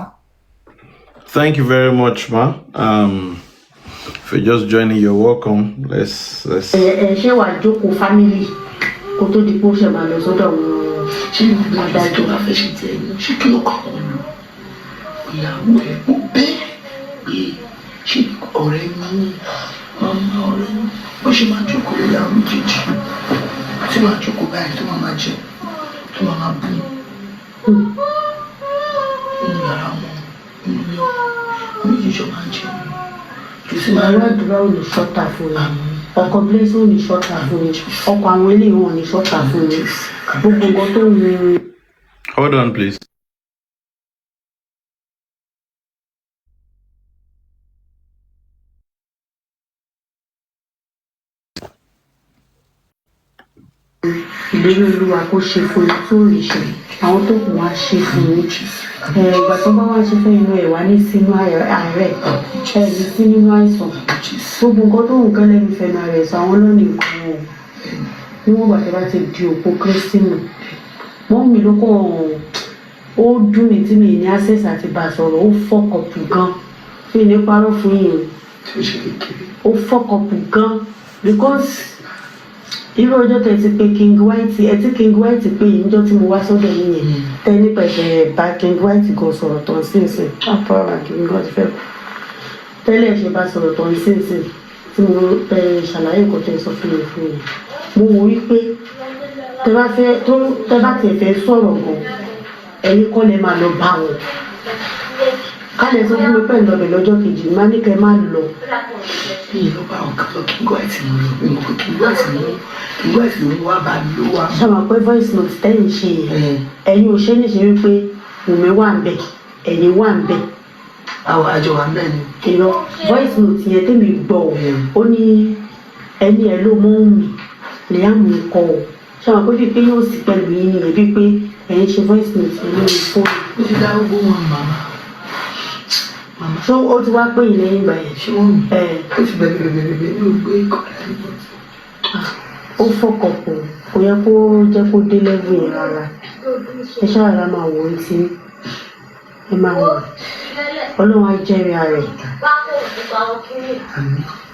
Thank you very much, ma. If you're just joining, you're welcome. Let's. ṣé wàá jókòó family kó tó di pé ó ṣe máa lọ sọ́dọ̀ wọn. ṣé ìlú adájọ́ bá fẹ́ ṣe tẹ̀ ẹ́ ṣé kí ló kàn wọ́n lò ìyàwó ẹ̀ ó bẹ́ẹ̀ pé ṣé ọ̀rẹ́ ní màmá ọ̀rẹ́ ní bó ṣe máa jókòó lórí àwọn méjèèjì tí wàá jókòó báyìí tó máa jẹ tó máa bù nínú yàrá wọn nínú ilé wọn méjèèjì máa jẹ ìwà àdúrà ò ní ṣọ́tà fún mi ọkọ̀ blessing ò ní ṣọ́tà fún mi ọkọ̀ àwọn eléyìí wọn ò ní ṣọ́tà fún mi gbogbo nǹkan tó ń rin. Hold on, please. ìlérí Olúwa kó ṣe fún mi tó rí ṣe àwọn tó kù wá ṣe fún mi ìgbà tó bá wá ṣe fún inú ẹ̀ wá ní sínú àárẹ̀ ẹ̀ ní sí nínú àìsàn gbogbo nǹkan tó ń gẹ́lẹ́ ní fẹ́nu rẹ̀ sọ àwọn lọ́nà nǹkan wọn níwọ̀n gbà tó bá ti di òpó kírísítínù wọ́n mi ló kọ́ ó dùn mí tí mi ní access àti bá sọ̀rọ̀ ó fọ́kọ̀pù gan fi ní parọ́ fún yìí ó fọ́kọ̀pù gan because irú ọjọ́ tẹ ti pé King White ẹ tí King White pé yìí níjọ́ tí mo wá sọ́dọ̀ yìí yẹn tẹ́lẹ̀ pẹ̀sẹ̀ bá King White gan sọ̀rọ̀ tán sínsìn àpárá King White fẹ́ tẹ́lẹ̀ ṣe bá sọ̀rọ̀ tán sínsìn tí mo ṣàlàyé nǹkan tẹ́ sọ fún mi mo wò wí pé tẹ bá tẹ̀ fẹ́ sọ̀rọ̀ gan ẹ̀yin kọ́ lẹ máa lọ bá wọn kálẹ̀ sọ fún mi pẹ̀lú ọbẹ̀ lọ́jọ́ kejì má ní kẹ́ má lọ. bí ìlú bá wọn kọ́ King White mú lọ bí mo kọ́ King White ló wá bá mi ló wá. ṣàmà pé voice note tẹ́yìn ṣe yẹn ẹ̀yin ò ṣe ní ṣe wípé Wùnmí wà ń bẹ̀ ẹ̀yin wà ń bẹ̀. àwọn àjọ wà ń bẹ̀ ni. ìrọ voice note yẹn tẹ́mi gbọ́ ó ní ẹni ẹ̀ ló mọ́ mi Liam kọ́ ọ ṣàmà pé bíi pé yóò sì pẹ̀lú yín nìyẹn bíi pé ẹ̀yin ṣe voice note yẹn lórí fóònù. ó ti dá gbogbo wọn màmá ṣé ó ti wá pé yìí lẹ́yìn ìgbà yẹn? ṣé wọ́n ó ti bẹ̀rẹ̀ ní ògbé ìkọ̀lá nígbà tí. Ó fọkàn pọ̀ kò yẹ kó jẹ́ kó dé lẹ́gbù yẹn rárá. Ẹ ṣáàrà máa wò ó tí ẹ máa wò. Ọlọ́run á jẹ́rìí ara ẹ̀.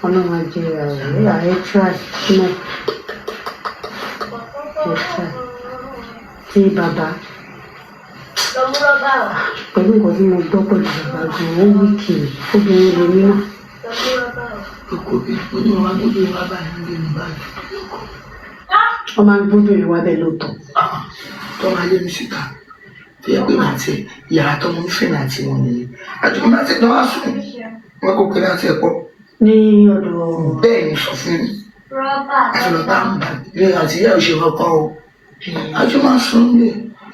Ọlọ́run á jẹ́rìí ara ẹ̀. Ààrẹ try náà. Ẹ try. Tí bàbá pẹ̀lú nǹkan tí mo gbọ́ pẹ̀lú bàbá gan-an ó wí kiri obìnrin lè mí náà. Kò bí onímọ̀ wá gbójú wa báyìí ń gbé mi báyìí. Wọ́n máa ń gbóbìnrin wá bẹ́ẹ̀ lóòótọ́. Tó máa lé mi síta tó yẹ pé màá tẹ yàrá tó mú fẹ́ràn àti wọn nìyẹn. Àjùmọ̀ náà ti náwó sùn wọn kò kéré àti ẹ̀kọ́. Ní ọ̀dọ̀ bẹ́ẹ̀ ni sọ fún mi. Àti lọ́ba ń bà ní àti ìyá òṣèlú ọkọ o. Àjùmọ̀ sùn lè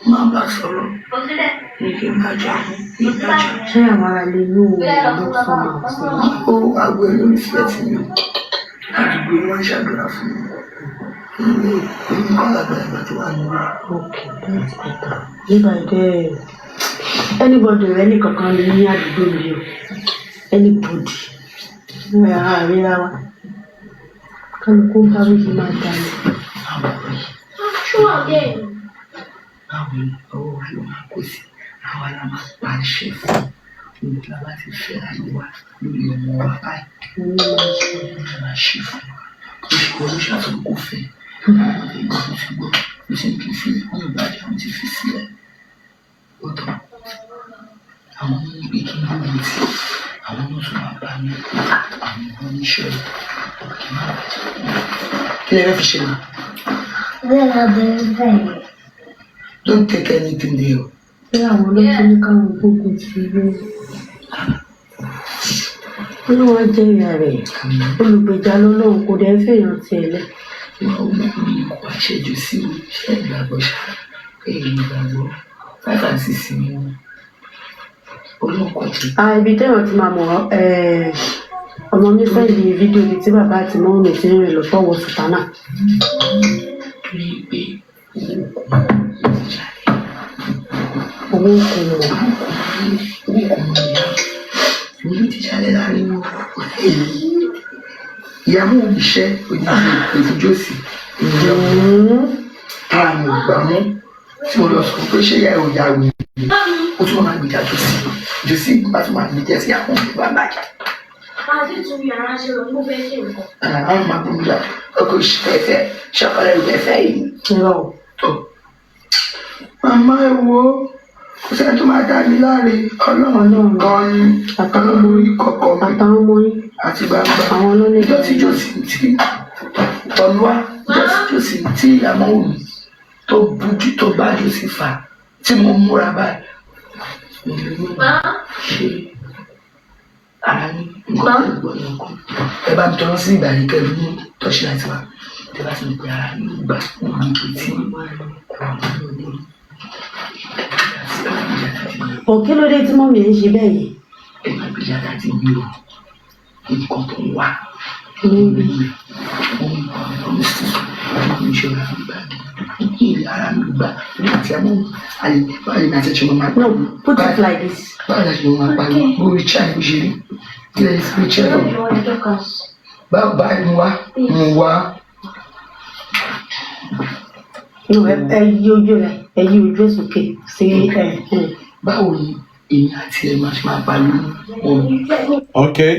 máa bá sọ̀rọ̀ ní kí n bá jà ní ìdájà. ṣé àwọn ará ilé inú ló sọmọ sí i? Ó àgbo ẹ̀ lórí fẹ́ẹ̀tì mi. Àdúgbò wọn ṣàdúrà fún mi. Èmi kọ́ àgbàlagbà tó wà nínú. Okay, that's better. Nígbà dẹ́ anybody rẹ̀ nìkankan lè ní àdúgbò mi o. Anybody. Ní àríra wa. Kálukú bá wí fi máa dá mi. Báwo ni ọwọ́ fi máa kó sí? Àwa la máa pa ṣe fún un. Nígbà bá ti fẹ́ ayé wa lórí ọmọ wa báyìí. Ní máa ṣe fún wa. Oṣù olóṣàfihàn kò fẹ́. Ìgbà tó fi gbọ́, ó sì ń kí fi wọ́n ìgbàjà wọn ti fi sílẹ̀. Ó tán. Àwọn ọmọ ìgbé kí n bó mi tí àwọn náà tún máa bá mi àwọn oníṣẹ́ kí n má bàjẹ́. Kí lè fẹ́ fi ṣe náà? Don't take anything there. Ṣé àwọn olóṣèlú ní káwọn gbógun ti rí? Olúwa jẹ́ ìyá rẹ̀. Olùgbèjà lọ́lọ́run kò dẹ́ fèèyàn tiẹ̀ lẹ̀. Ìwà ọmọkùnrin kò wá ṣẹ́jú sí iṣẹ́ ìgbàgbọ́ ṣá. Èyí ìgbàgbọ́ 5 and 6 ni wọn. Olóòkọ̀ jù. Ibi tẹ́wọ̀n ti máa mọ̀ ọmọ mi fẹ́ di fídíò bíi tí bàbá àti mọ́mí mi ti ń rìn lọ fọwọ́ sùtánà. Torí pé Owó kò lọ. Owó ti jalè láàrin wọn. Ìyàwó iṣẹ́ òjijì ìfújósì ìyàwó ara mi ò gbà mú tí mo lọ sọ pé ṣé ìyá ẹ̀ ò yá wí. Ó tún máa gbìjà jòsí bá tún máa gbìjà sí àwọn ìgbà bàjẹ́. Àwọn máa bọ̀ nígbà ọkọ̀ ìṣẹ́fẹ́ ṣàkọlẹ̀ ìgbẹ́fẹ́ yìí. Màmá ẹ wo kò sẹ́ni tó máa dá mi láre ọlọ́run gan ni àtàwọn orí kọ̀ọ̀kan mi Àtàwọn ọmọ yín. àti gbangba. Àwọn ló lè Ìjọ tí jòsí tí tọ́lúwá ìjọ tí jòsí tí ìyàmọ́ òní tó bójú tó bá jòsí fà tí mo múra báyìí. Mo lè ní ṣe ara ní nǹkan tó gbọ́ ní ọkàn. Ẹ bá mi tọrọ sí ìgbà yìí kẹ́lu ní tọ́ṣí láti wá. Tẹ bá ti ń pe ara ní ìgbà òní ìpè tí Kí ló dé tí mọ́mí ń ṣe bẹ́ẹ̀ yìí? ẹ máa gbé yàrá tí mi ò nǹkan tó ń wá. Níbi no, put it like this. No, yí ojú rẹ̀, yí ojú ẹ̀ sókè sí báwo ni èyí àti ẹ̀ máa ṣe máa pariwo ohun. Okay,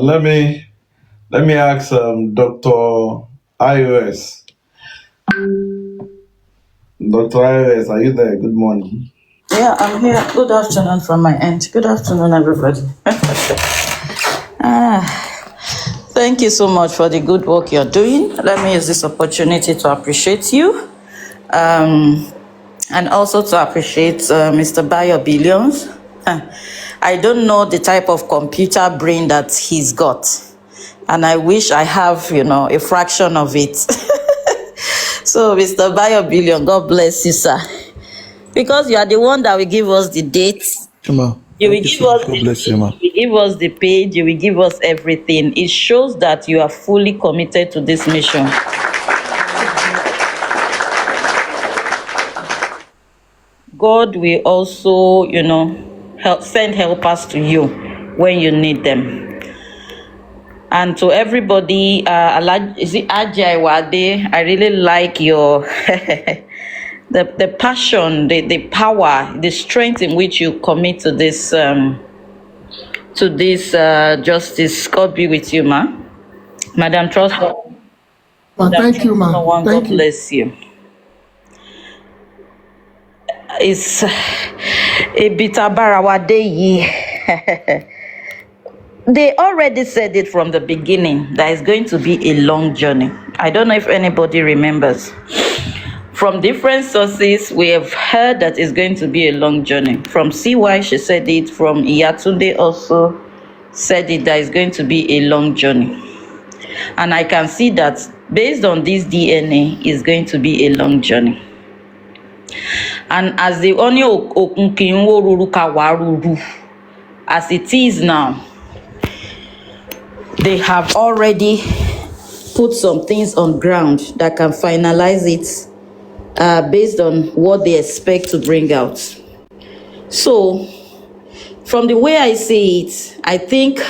let me ask Dr. iOS. Dr. iOS, are you there? Good morning. Yeah, I'm here. Good afternoon from my end. Good afternoon, everybody. Thank you so much for the good work you're doing. Let me use this opportunity to appreciate you. And also to appreciate Mr. Bayo Billions. I don't know the type of computer brain that he's got. And I wish I have, a fraction of it. So, Mr. Bayo Billion, God bless you, sir. Because you are the one that will give us the dates. You will give us God bless you, ma. you will give us the page, you will give us everything. It shows that you are fully committed to this mission. God will also, send helpers to you. when you need them. And to everybody, is it Ajay Wade? I really like your the passion, the power, the strength in which you commit to this justice. God be with you, ma. Madam Trust. Thank you, ma. God bless you. It's a bit Barawade. They already said it from the beginning that it's going to be a long journey. I don't know if anybody remembers. From different sources, we have heard that it's going to be a long journey. From CY, she said it. From Iyatunde also said it, that it's going to be a long journey. And I can see that based on this DNA, it's going to be a long journey. And as the only as it is now, they have already put some things on ground that can finalize it based on what they expect to bring out. So, from the way I see it, I think,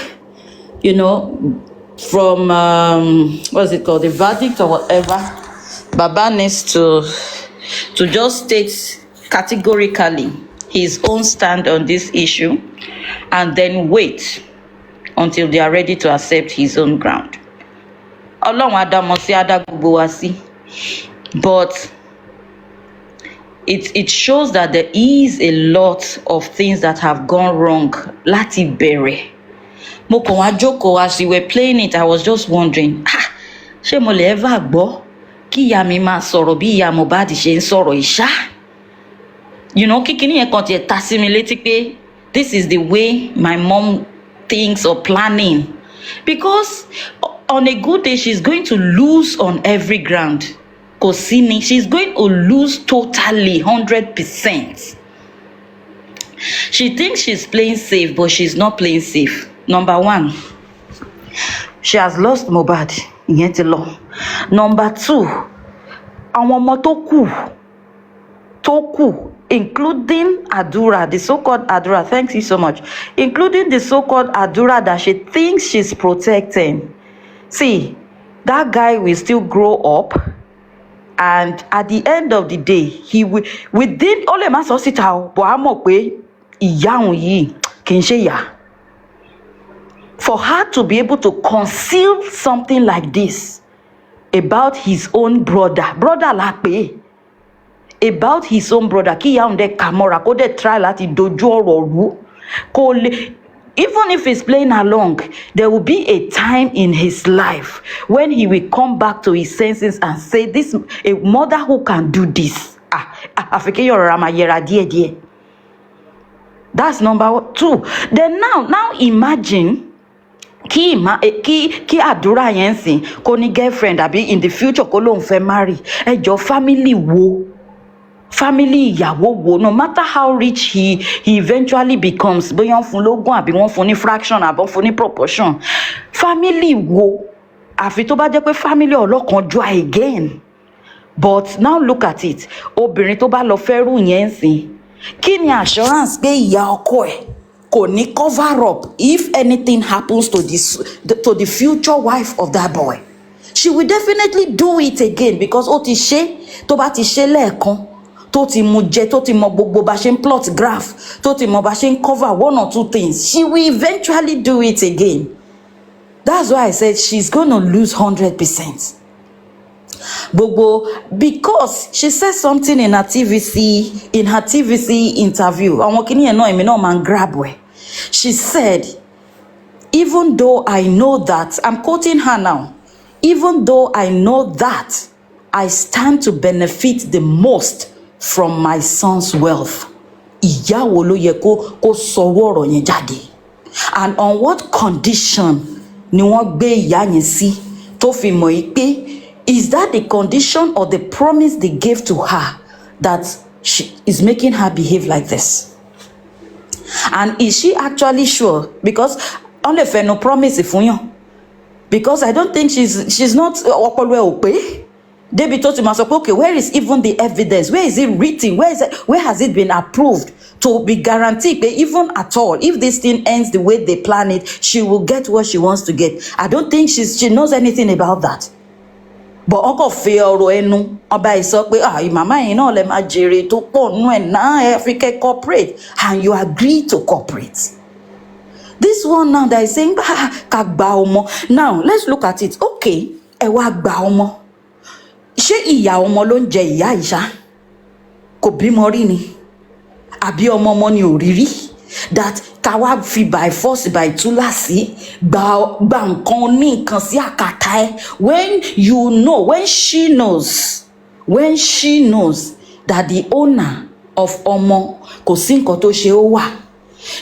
you know, from, what's it called, the verdict or whatever, Baba needs to just state categorically his own stand on this issue and then wait until they are ready to accept his own ground. But it shows that there is a lot of things that have gone wrong. Lati bere. As you were playing it, I was just wondering, ṣé mo lè ever gbọ́ kí ìyá mi máa sọ̀rọ̀ bí ìyá Mohbad ṣe ń sọ̀rọ̀ ìṣá? You know, kíkiní yẹn kan tiẹ̀ ta sí mi létí pé this is the way my mom thinks or planning. Because on a good day, she's going to lose on every ground. Kosini, she's going to lose totally, 100%. She thinks she's playing safe, but she's not playing safe. Number one, she has lost Mohbad. Ìyẹn ti lọ. Number two, àwọn ọmọ tó kù, including Adura, the so-called Adura, thank you so much, including the so-called Adura that she thinks she's protecting. See, that guy will still grow up, and at the end of the day, he will, within all the mass hospital, for her to be able to conceal something like this about his own brother lakpe, about his own brother, even if he's playing along, there will be a time in his life when he will come back to his senses and say, this, a mother who can do this. That's number two. Then now imagine kí àdúrà yẹn sìn kó ní girlfriend àbí in the future kó lóun fẹ́ marry, ẹjọ́ family ìyàwó wo, no matter how rich he eventually becomes, bóyá wọ́n fún lógún àbí wọ́n fún ní fraction àbí wọ́n fún ní proportion, family wo, àfi tó bá jẹ́ pé family ọlọ́kanjúà again. But now look at it, obìnrin tó bá lọ fẹ́rù yẹn sìn, kí ni assurance pé ìyá ọkọ ẹ̀ kò ní cover up if anything happens to the future wife of that boy? She will definitely do it again, because ó ti ṣe, tó bá ti ṣe lẹ́ẹ̀kan, tó ti mú jẹ, tó ti mọ gbogbo bá ṣe ń plot graph, tó ti mọ bá ṣe ń cover one or two things, she will eventually do it again. That's why I said she's going to lose 100%. Because she said something in her TVC interview. She said, even though I know that, I'm quoting her now, even though I know that I stand to benefit the most from my son's wealth. And on what condition is that the condition or the promise they gave to her that she is making her behave like this? And is she actually sure? Because only if no promise if you, because I don't think she's not débi tó ti máa sọ pé okay, where is even the evidence, where is it written, where has it been approved to be guaranteed that even at all, if this thing ends the way they plan it, she will get what she wants to get. I don't think she knows anything about that. But ọkọ̀ fi ọ̀rọ̀ ẹnu ọba ìsọ pé màmá yìí náà lè máa jèrè tó pọ̀ nínú ẹ̀ náà ẹ fi kẹ́ cooperate, and you agree to cooperate. This one now that is saying ká gba ọmọ. Now let's look at it. Okay, ẹ wá gba ọmọ. Ṣé ìyá ọmọ ló ń jẹ ìyá ìṣá? Kò bímọ rí ni? Àbí ọmọ ni ò rí rí? That ká wá fi by force by túláàsì gba nǹkan ní nǹkan sí àkàtà ẹ, when you know, when she knows that the owner of ọmọ kò sí nǹkan tó ṣe ó wà.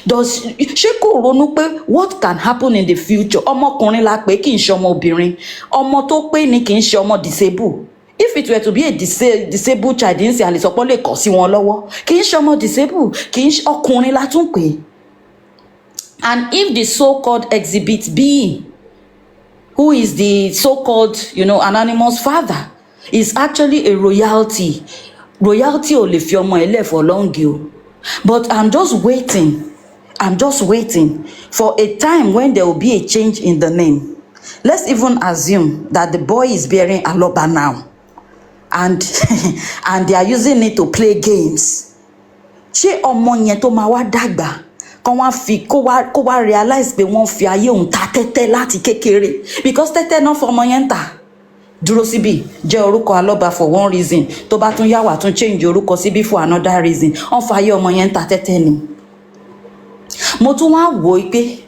Ṣé kò ronú pé what can happen in the future? Ọmọkùnrin la pé kì í ṣe ọmọ obìnrin, ọmọ tó pé ni kì í ṣe ọmọ disabled. If it were to be a disabled child, ní sìn àlèsọpọ̀ lè kọ̀ sí wọn lọ́wọ́, kì í ṣe ọmọ disabled, kì í ṣe ọkùnrin la tún pè. And if the so-called exhibit B, who is the so-called, anonymous father, is actually a royalty ò lè fi ọmọ ẹlẹ́ for long o. But I'm just waiting for a time when there will be a change in the name. Let's even assume that the boy is bearing Aloba now, and they are using it to play games. Ṣé ọmọ yẹn tó máa wá dàgbà kán wá fi kó wá realize pé wọ́n fi ayé òun ta tẹ́tẹ́ láti kékeré, because tẹ́tẹ́ náà fọmọ yẹn ta. Dúró síbí jẹ́ orúkọ Aloba for one reason, tó bá tún yá wá tún change orúkọ síbí for another reason. Wọ́n fa ayé ọmọ yẹn ta tẹ́tẹ́ ni. Mo tún wá wò ó pé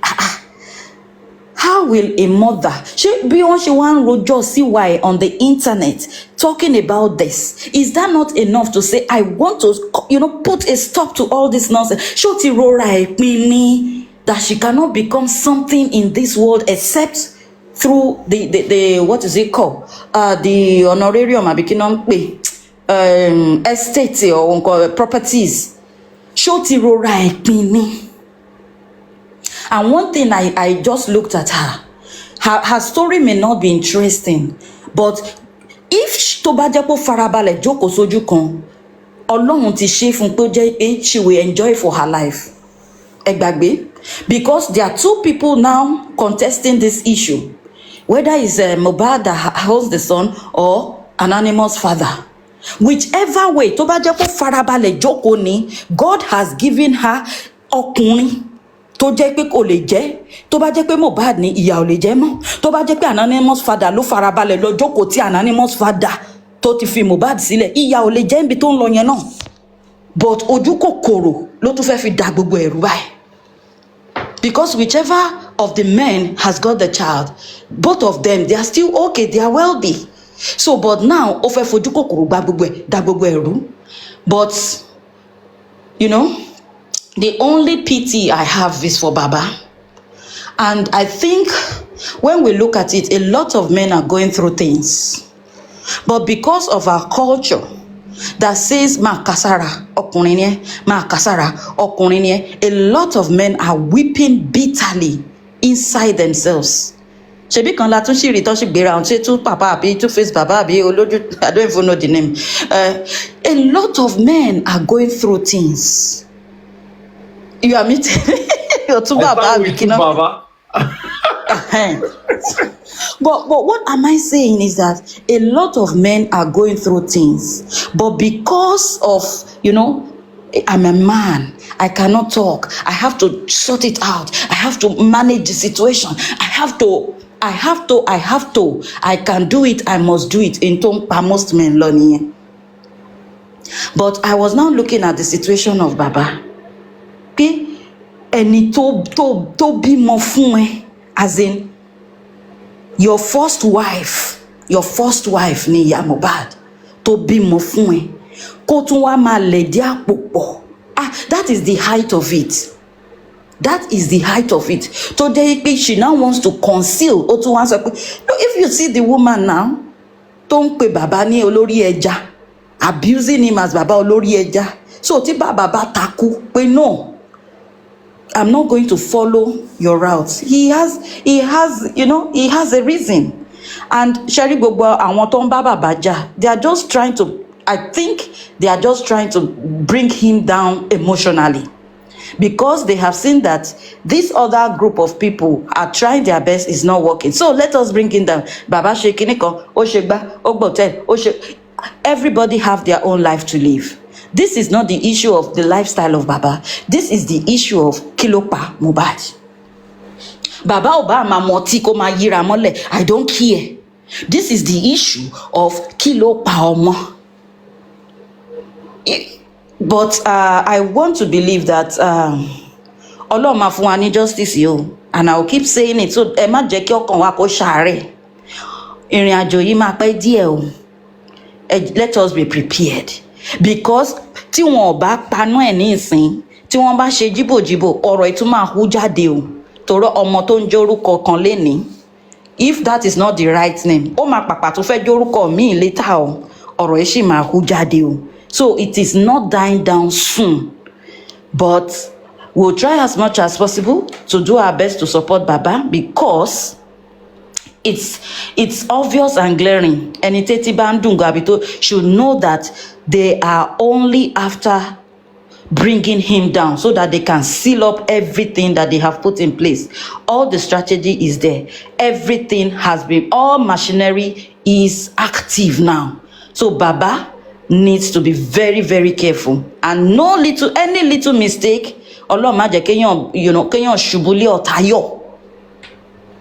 how will a mother, ṣé bí wọ́n ṣe wá ń rojọ́ sí wa on the internet talking about this, is that not enough to say I want to put a stop to all this nonsense? Ṣó ti rọra ẹ̀ pin ni that she cannot become something in this world except through the what is it called, the honorarium àbí kí náà ń pè, estate or properties. Ṣó ti rọra ẹ̀ pin ni? And one thing I just looked at her story may not be interesting, but if tó bá jẹ́ pé farabalẹ̀ jókòó sójú kan, Ọlọ́run ti ṣe fún pé ó jẹ́ pé she will enjoy for her life. Ẹ gbàgbé, because there are two people now contesting this issue, whether it's Mohbad that holds the son or anonymous father. Whichever way, tó bá jẹ́ pé farabalẹ̀ jókòó ni, God has given her ọkùnrin tó jẹ́ pé kò lè jẹ́, tó bá jẹ́ pé Mohbad ní ìyá ò lè jẹ́ mọ́, tó bá jẹ́ pé anonymous father ló farabalẹ̀ lọ jókòó tí anonymous father tó ti fi Mohbad sílẹ̀, ìyá ò lè jẹ́ níbi tó ń lọ yẹn náà. But ojú kòkòrò ló tún fẹ́ fi dá gbogbo ẹ̀rù báyìí. Because whichever of the men has got the child, both of them, they are still okay, they are wealthy. So but now ó fẹ́ fojú kòkòrò dá gbogbo ẹ̀rù. But the only pity I have is for Baba. And I think when we look at it, a lot of men are going through things. But because of our culture that says, Ma kasara, okunrinye, ma kasara, okunrinye, a lot of men are weeping bitterly inside themselves. Ṣebí kan la tún ṣì rí tó ṣì gbéra ohun ṣe two papa àbí two face baba àbí olójú, I don't even know the name. A lot of men are going through things. You are meeting your two baba. But what am I saying is that a lot of men are going through things, but because of I'm a man, I cannot talk, I have to sort it out, I have to manage the situation, I can do it, I must do it. In most men learning. But I was now looking at the situation of Baba. Ẹni tó bímọ fún ẹ, as in your first wife ni ìyá Mohbad tó bímọ fún ẹ, kó tún wá máa lẹ̀dí àpò pọ̀. That is the height of it. Tó jẹ́ pé she now wants to conceal. Ó tún wá sọ pé, if you see the woman now tó ń pe bàbá ní olórí ẹja, abusing him as bàbá olórí ẹja, so tí bàbá bá takú pé no, I'm not going to follow your route. He has a reason. And Sherry Gbogbo àwọn tó ń bá bàbá jà, they are just trying to, I think they are just trying to bring him down emotionally, because they have seen that this other group of people are trying their best, is not working. So let us bring him down. Baba ṣe kinní kan, ó ṣe gbá, ó gbọ̀tẹ̀, ó ṣe. Everybody have their own life to live. This is not the issue of the lifestyle of Baba. This is the issue of Kilopa Mohbad. Baba Oba ma mọtí kó máa yíra mọ́lẹ̀, I don't care. This is the issue of Kilopa ọmọ. But I want to believe that Ọlọ́run máa fún wa ní justice yìí o, and I will keep saying it, so ẹ má jẹ́ kí ọkàn wa kó ṣàárẹ̀. Ìrìn àjò yìí máa pẹ́ díẹ̀ o. Let us be prepared, because tí wọn ò bá paná ẹ̀ ní ìsìn, tí wọ́n bá ṣe jíbòjíbò, ọ̀rọ̀ ìtún máa hú jáde o. Tòrọ ọmọ tó ń jórúkọ kan lénìí, if that is not the right name, ó máa pàpà tó fẹ́ jórúkọ míì later o, ọ̀rọ̀ ẹ̀ sì máa hú jáde o. So it is not dying down soon, but we'll try as much as possible to do our best to support Baba, because it's obvious and glaring. Ẹni tẹ́tí bá ń dùn gàbí tó should know that they are only after bringing him down so that they can seal up everything that they have put in place. All the strategy is there. Everything has been, all machinery is active now. So Baba needs to be very, very careful, and any little mistake, Ọlọ́run má jẹ́ kéèyàn ṣubú lé ọ̀tá yọ̀.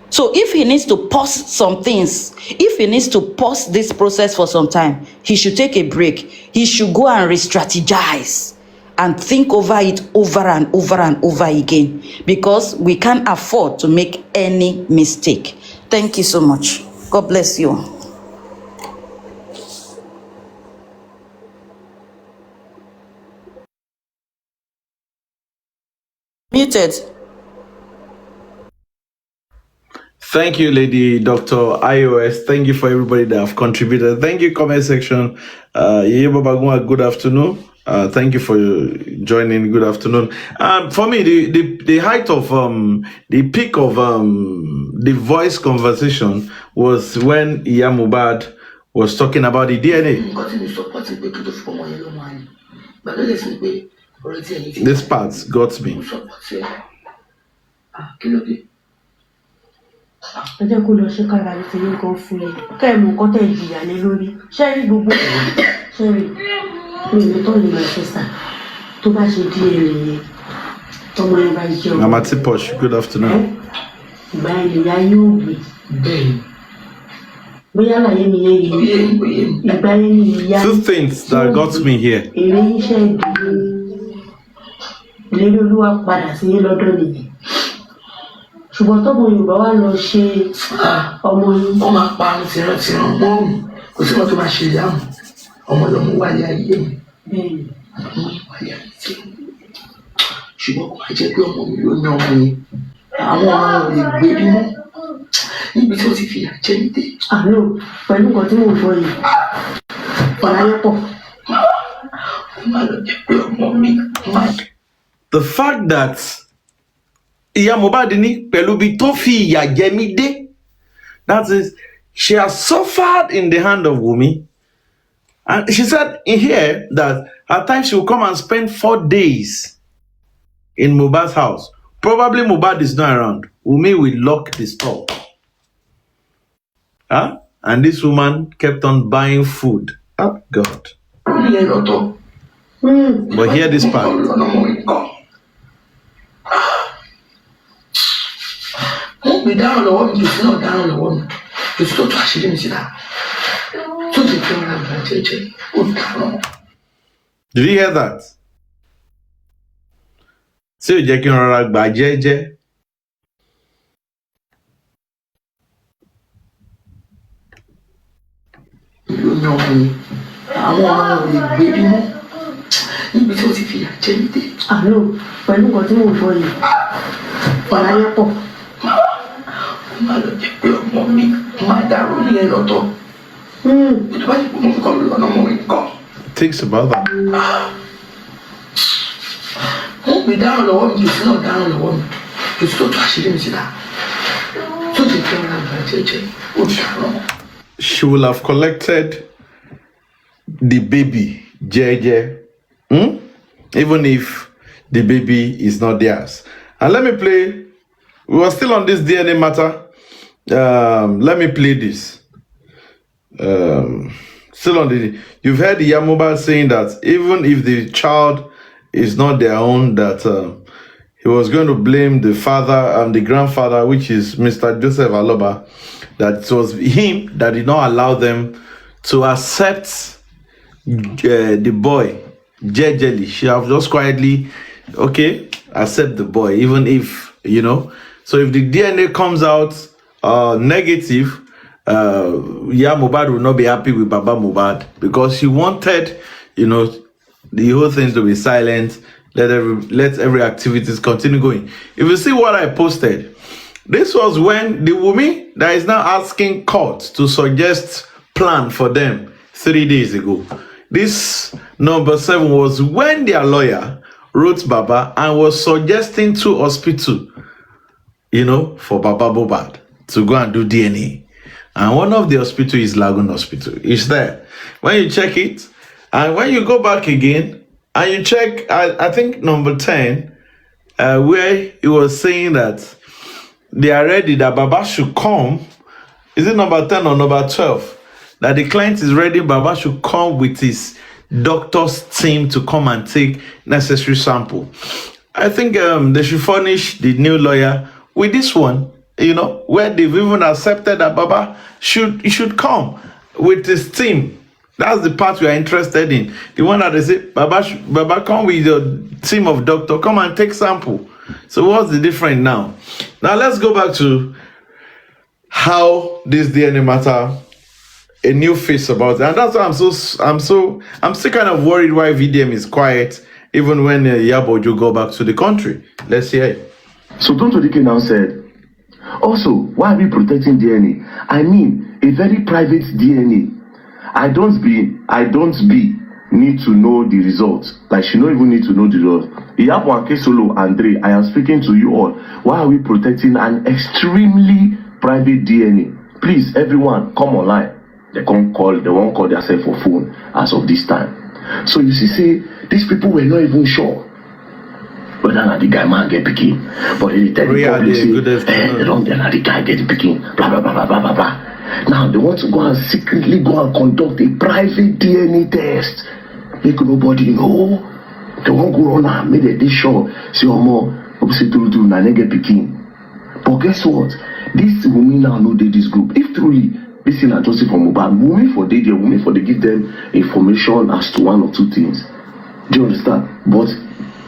So if he needs to pause some things, if he needs to pause this process for some time, he should take a break. He should go and re-strategize and think over it over and over and over again, because we can't afford to make any mistake. Thank you so much. God bless you. Muted. Thank you, Lady Dr. iOS. Thank you for everybody that have contributed. Thank you, comment section. Yeye Babagua, good afternoon. Thank you for joining. Good afternoon. For me, the height of the peak of the voice conversation was when Iya Mohbad was talking about the DNA. This part got me. ẹ jẹ́ kó lọ ṣe kára lè fi nǹkan fún ẹ kẹ́ ẹ mọ nǹkan tẹ́ ìjìyà lé lórí ṣẹ́rí gbogbo ṣẹ́rí mi ò tó lè máa ṣe sà tó bá ṣe díẹ̀ nìyẹn tọmọ ẹ bá jẹun. Mama Tiposh, good afternoon. ìgbà ìyá yóò gbé bẹ́ẹ̀ bóyá láyé mi yẹ yìí ìgbà yẹn ni ìyá. Two things that got me here. èrè iṣẹ́ ìdílé ìlérí olúwa padà sí lọ́dọ̀ nìyẹn. Ṣùgbọ́n tọ́mọ Yorùbá wá lọ ṣe ọmọ yìí. Wọ́n máa pa tìrantìran mọ́ọ̀mù kò sí wọn tó máa ṣe ìyáàmù ọmọ lọ́mú wáyé ayé mi. Bẹ́ẹ̀ni. Ọmọ wáyé ayé tí ṣùgbọ́n kò máa jẹ́ pé ọmọ mi ló ná ọmọ yẹn. Àwọn ọmọ ò lè gbé bí mọ́ níbi tí ó ti fìyà jẹ mí dé. Àlọ́ pẹ̀lú nǹkan tí mò ń sọ yìí ọ̀láyé pọ̀. Ó máa lọ jẹ́ pé ọmọ mi máa. The fact that Iya Mohbad ní pẹ̀lú bí tó fi ìyà jẹ mí dé, that is, she has suffered in the hand of Wunmi, and she said in here that at times she will come and spend 4 days in Mohbad's house. Probably Mohbad is not around. Wunmi will lock the store. And this woman kept on buying food. Oh God. But hear this part. Wọ́n gbé dáhùn lọ́wọ́ mi jòsí náà dáhùn lọ́wọ́ mi jòsí tó tó àṣírí mi síta tó ti fi ọ̀rọ̀ àgbà jẹ́jẹ́ ó dáhùn. Did you hear that? Ṣé ò jẹ́ kí n rọra gbà jẹ́jẹ́? Ìlú ní ọmọ mi àwọn ọmọ ò lè gbé bí mọ́ níbi tí ó ti fìyà jẹ mí dé. Àlọ́ pẹ̀lú nǹkan tí mò ń sọ yìí ọ̀láyé pọ̀. Máa lọ jẹ́ pé ọmọ mi máa dàrú nìyẹn lọ́tọ̀. Ìjọba ti kú mọ́ nǹkan lọ́nà ọmọ mi kọ́. Thinks about that. Wọ́n gbé dáhùn lọ́wọ́ mi jòsí náà dáhùn lọ́wọ́ mi jòsí tó tó àṣírí mi síta tó ti fẹ́ràn àjẹjẹ ó ṣàrọ̀. She will have collected the baby, Jeje, even if the baby is not theirs. And let me play. We were still on this DNA matter. Let me play this. Still on the. You've heard the Yamoba saying that even if the child is not their own, that he was going to blame the father and the grandfather, which is Mr. Joseph Aloba, that it was him that did not allow them to accept the boy. Jejely, she have just quietly, okay, accept the boy, even if, you know. So if the DNA comes out negative, Mohbad will not be happy with Baba Mohbad because she wanted, you know, the whole thing to be silent. Let every activities continue going. If you see what I posted, this was when the woman that is now asking court to suggest plan for them 3 days ago. This number 7 was when their lawyer wrote Baba and was suggesting to hospital, you know, for Baba Mohbad to go and do DNA. And one of the hospital is Lagoon Hospital. It's there. When you check it, and when you go back again, and you check, I think number 10, where he was saying that they are ready, that Baba should come. Is it number 10 or number 12? That the client is ready, Baba should come with his doctor's team to come and take necessary sample. I think they should furnish the new lawyer with this one, you know, where they've even accepted that Baba should come with his team. That's the part we are interested in. The one that they say, Baba come with your team of doctor, come and take sample. So what's the difference now? Now let's go back to how this DNA matter, a new face about it. And that's why I'm still kind of worried why VDM is quiet, even when Yabojo go back to the country. Let's hear it. So Tonto Dike now said, also, why are we protecting DNA? I mean, a very private DNA. I don't need to know the results. Like, she don't even need to know the results. Iyapo Solo, Andre, I am speaking to you all. Why are we protecting an extremely private DNA? Please, everyone, come online. They won't call themselves for phone as of this time. So you see, these people were not even sure whether or not the guy man get picking. But they tell the public, the long the guy get picking, blah, blah, blah, blah, blah, blah, blah. Now they want to go and secretly go and conduct a private DNA test. Make nobody know. They won't go on and make it sure. See more obviously do na get picking. But guess what? These women now know this group. If truly this is not just from mobile, women for they give them information as to one or two things. Do you understand? But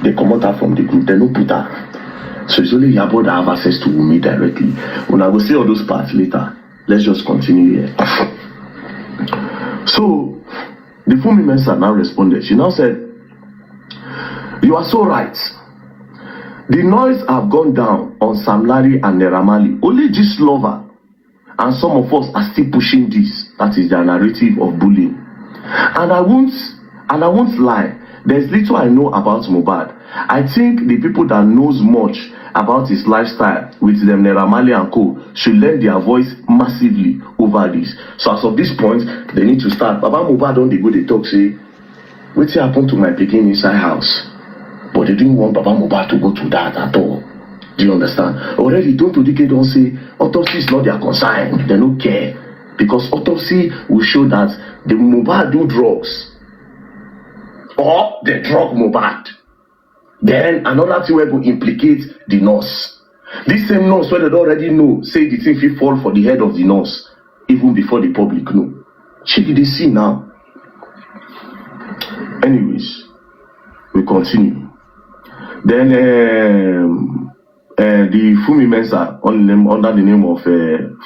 they come out from the group, they no put her. So it's only Yabo that have access to women directly. When I will see all those parts later, let's just continue here. So the Fumi Mensa now responded. She now said, "You are so right. The noise have gone down on Sam Larry and Naira Marley. Only this lover and some of us are still pushing this. That is their narrative of bullying. And I won't lie. There's little I know about Mohbad. I think the people that knows much about his lifestyle with them Naira Marley and co should lend their voice massively over this. So as of this point, they need to start. Baba Mohbad don't they go they talk say, what happened to my pikin inside house? But they didn't want Baba Mohbad to go to that at all. Do you understand? Already Tonto Dike don't say autopsy is not their concern. They don't care. Because autopsy will show that the Mohbad do drugs. Or the drug Mohbad. Then another thing will implicate the nurse. This same nurse where they already know, say the thing will fall for the head of the nurse, even before the public know. Check the see now. Anyways, we continue. Then the Fumi Mensa under the name of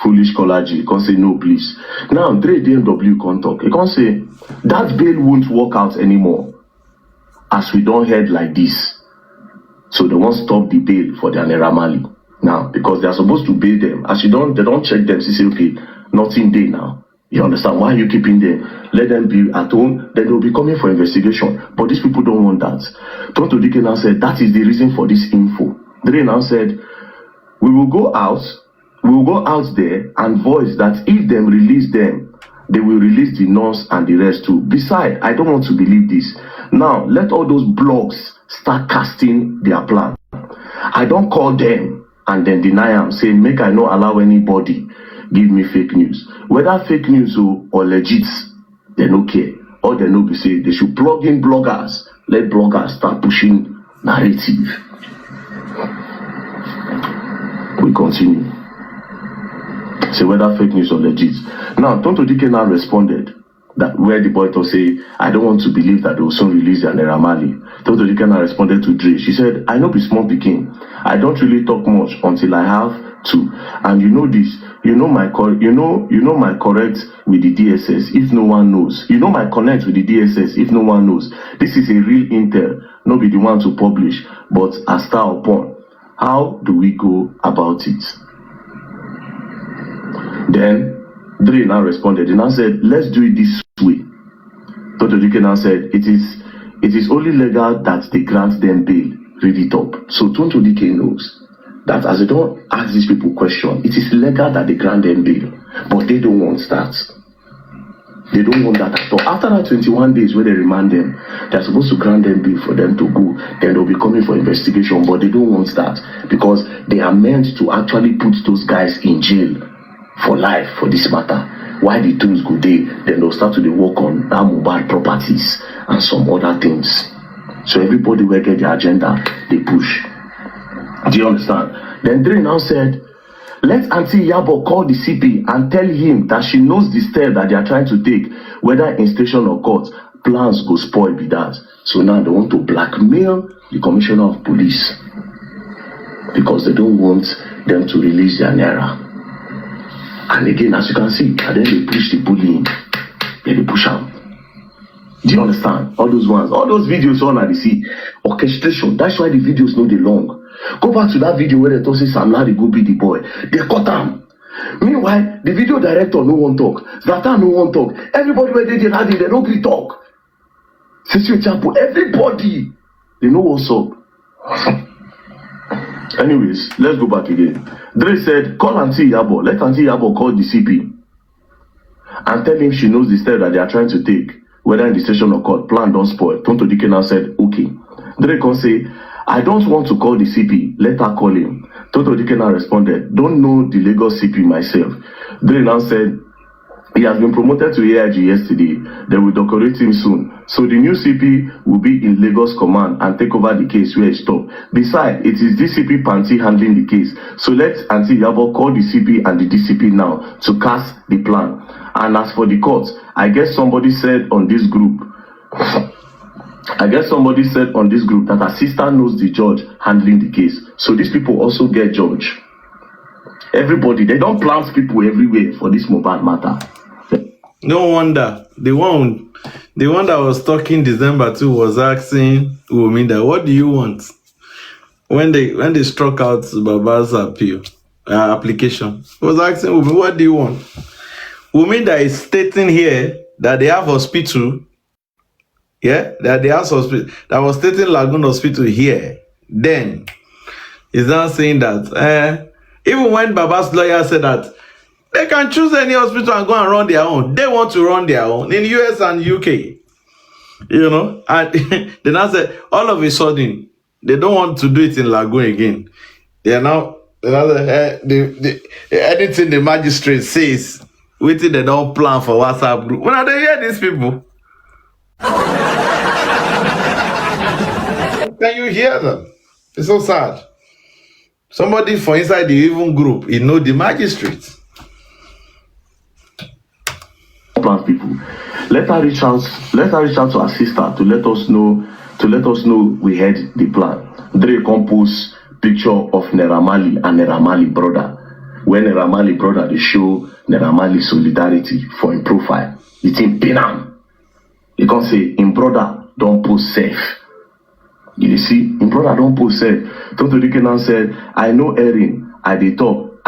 Foolish Collage can say no please. Now Dre DMW can talk. He can say that bail won't work out anymore. As we don't head like this. So they won't stop the bail for their Naira Marley. Now, because they are supposed to bail them. As they don't check them, say, okay, nothing there now. You understand? Why are you keeping them? Let them be at home, then they'll be coming for investigation. But these people don't want that. Tonto Dike now said, that is the reason for this info. Dre now said, we will go out we will go out there and voice that if them release them, they will release the nurse and the rest too. Besides, I don't want to believe this. Now, let all those blogs start casting their plan. I don't call them and then deny them, saying, make I not allow anybody give me fake news. Whether fake news or legit, they don't care. All they know be say they should plug in bloggers. Let bloggers start pushing narrative. We continue. Say whether fake news or legit. Now, Tonto Dike now responded that where the boy to say, I don't want to believe that they will soon release their Naira Marley. Tonto Dike now responded to Dre. She said, I know be small pikin. I don't really talk much until I have to. And you know this. You know my correct with the DSS if no one knows. You know my connect with the DSS if no one knows. This is a real intel. Not be the one to publish, but a star upon. How do we go about it? Then Dre now responded and now said, let's do it this way. Tonto Dike now said, it is only legal that they grant them bail. Read it up. So Tonto Dike knows that as they don't ask these people questions, it is legal that they grant them bail. But they don't want that. They don't want that at all. After that 21 days where they remand them, they're supposed to grant them bail for them to go. Then they'll be coming for investigation. But they don't want that because they are meant to actually put those guys in jail for life for this matter. Why the tools go there, then they'll start to work on mobile properties and some other things. So everybody will get the agenda, they push. Do you understand? Then Dre now said, let Auntie Yabo call the CP and tell him that she knows the step that they are trying to take, whether in station or court, plans go spoil be that. So now they want to blackmail the commissioner of police because they don't want them to release their Naira. And again, as you can see, and then they push the bullying. Then they push out. Do you understand? All those ones, all those videos on at the sea, orchestration. That's why the videos know they long. Go back to that video where they talk say Sam Larry go be the boy. They cut them. Meanwhile, the video director no one talk. Zlatan no one talk. Everybody where they did they don't really talk. Everybody, they know what's up. Anyways, let's go back again. Dre said, call Auntie Yabo. Let Auntie Yabo call the CP and tell him she knows the step that they are trying to take, whether in the station or court. Plan don't spoil. Tonto Dike now said, okay. Dre can say, I don't want to call the CP. Let her call him. Tonto Dike now responded, don't know the Lagos CP myself. Dre now said, he has been promoted to AIG yesterday. They will decorate him soon. So the new CP will be in Lagos Command and take over the case where it stopped. Besides, it is DCP Panti handling the case. So let Auntie Yabo call the CP and the DCP now to cast the plan. And as for the court, I guess somebody said on this group that her sister knows the judge handling the case. So these people also get judge. Everybody, they don't plant people everywhere for this mobile matter. No wonder the one that was talking December 2 was asking Wominda, what do you want? When they struck out Baba's application, he was asking Wominda, what do you want? Wominda is stating here that they have hospital. Yeah, that they have hospital. That was stating Lagoon Hospital here. Then he's now saying that even when Baba's lawyer said that they can choose any hospital and go and run their own. They want to run their own in US and UK. You know? And then I said, all of a sudden, they don't want to do it in Lagoon again. They are now, anything the magistrate says, waiting they don't plan for WhatsApp group. When they hear these people, can you hear them? It's so sad. Somebody for inside the even group, you know the magistrate. People. Let her reach out to her sister to let us know we had the plan. Dre compose picture of Naira Marley and Naira Marley brother. When Naira Marley brother they show Naira Marley solidarity for him profile. It's in Pinam. You can say in brother don't post safe. You see, in brother don't post safe. Tonto Dike now said, I know Erin at the top.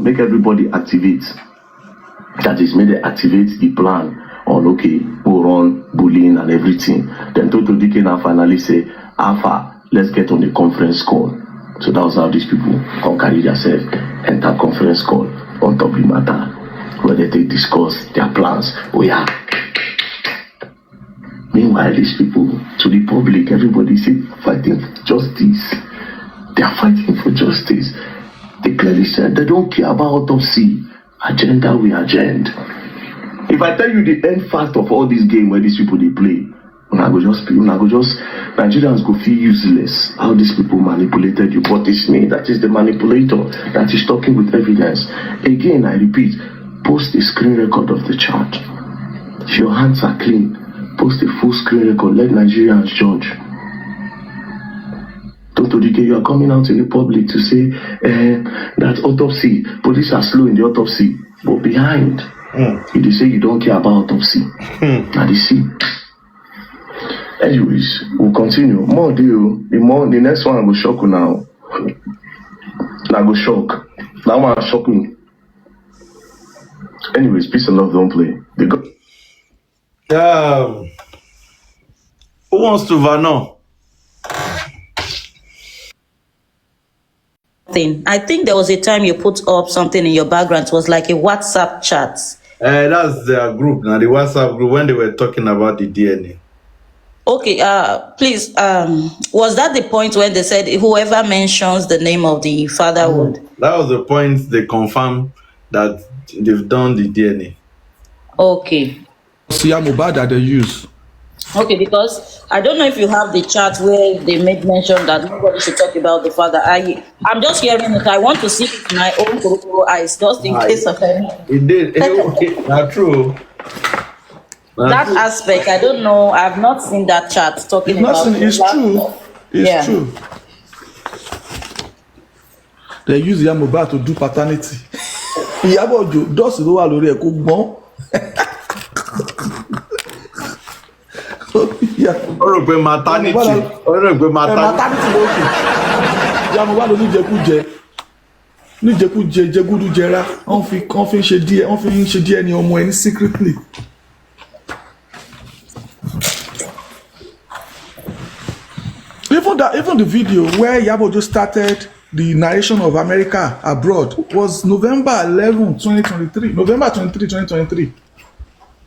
Make everybody activate. That is, may they activate the plan on okay, go run bullying and everything. Then Tonto Dike now finally say, Alpha, let's get on the conference call. So that was how these people come carry themselves, enter conference call on top of the matter, where they discuss their plans. Oh yeah. Meanwhile, these people, to the public, everybody say fighting for justice. They are fighting for justice. They clearly said they don't care about autopsy. Agenda we agenda. If I tell you the end fact of all this game where these people they play, Nigerians go feel useless. How these people manipulated you, but it's me that is the manipulator that is talking with evidence. Again, I repeat, post a screen record of the chat. If your hands are clean, post a full screen record. Let Nigerians judge. Dr. Dike, you are coming out in the public to say that autopsy, police are slow in the autopsy, but behind. You say you don't care about autopsy. Now they see. Anyways, we'll continue. More deal. The next one I will shock you now. I go shock. That one shock me. Anyways, peace and love. Don't play. They go. Who wants to Vano? I think there was a time you put up something in your background. It was like a WhatsApp chat. That's their group now, the WhatsApp group, when they were talking about the DNA. Okay, please, was that the point when they said whoever mentions the name of the father would? That was the point they confirmed that they've done the DNA. Okay. See Mohbad that they use. Okay, because I don't know if you have the chat where they made mention that nobody should talk about the father. I'm just hearing it. I want to see it with my own eyes, just in case of any. It did. Not true. That aspect, I don't know. I've not seen that chat talking about it. It's true. It's true. They use Mohbad to do paternity. Ìyábọ̀ Òjó dọ́ọ̀sì ló wà lórí ẹ̀ kó gbọ́n. Ó rò pé maternity ló kù. Ìyá Mohbad ló níjẹkújẹ jẹgúdújẹrá wọ́n fi ń ṣe díẹ̀ ní ọmọ ẹni secretly. Even the video where Iyabo just started the narration of America abroad was November 11, 2023. November 23, 2023.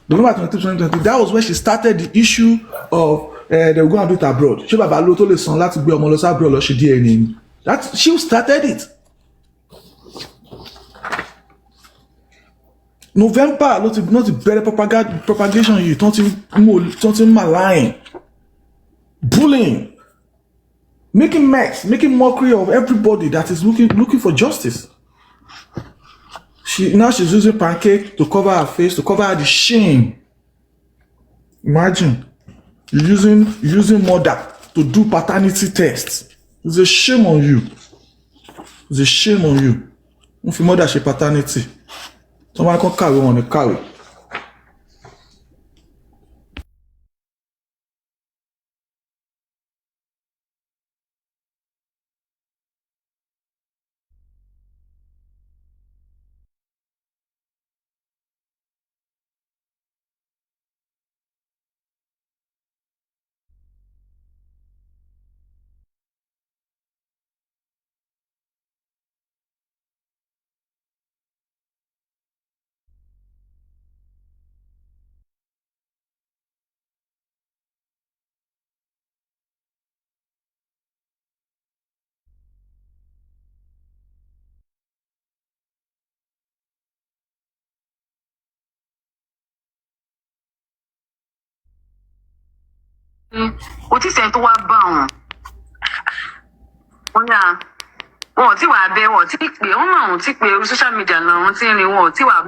November 23, 2023. That was when she started the issue of they were going to do it abroad. Ṣé bàbá ló tó lè san láti gbé ọmọ lọ sí abroad lọ ṣe DNA. She started it. November ló ti bẹ̀rẹ̀ propagation yìí tó ti malign, bullying, making mockery of everybody that is looking for justice. She's using pancake to cover her face, to cover the shame. Imagine using mother to do paternity tests. It's a shame on you. It's a shame on you. If your mother ṣe paternity, someone can carry on a carry. Kò tí sẹ́ni tó wá bá wọn. Wọ́n yà wọ́n tí wàá bẹ́ wọ́n tí pé wọ́n máa wọ́n tí pé orí social media náà wọ́n tí ń rin wọ́n tí wàá.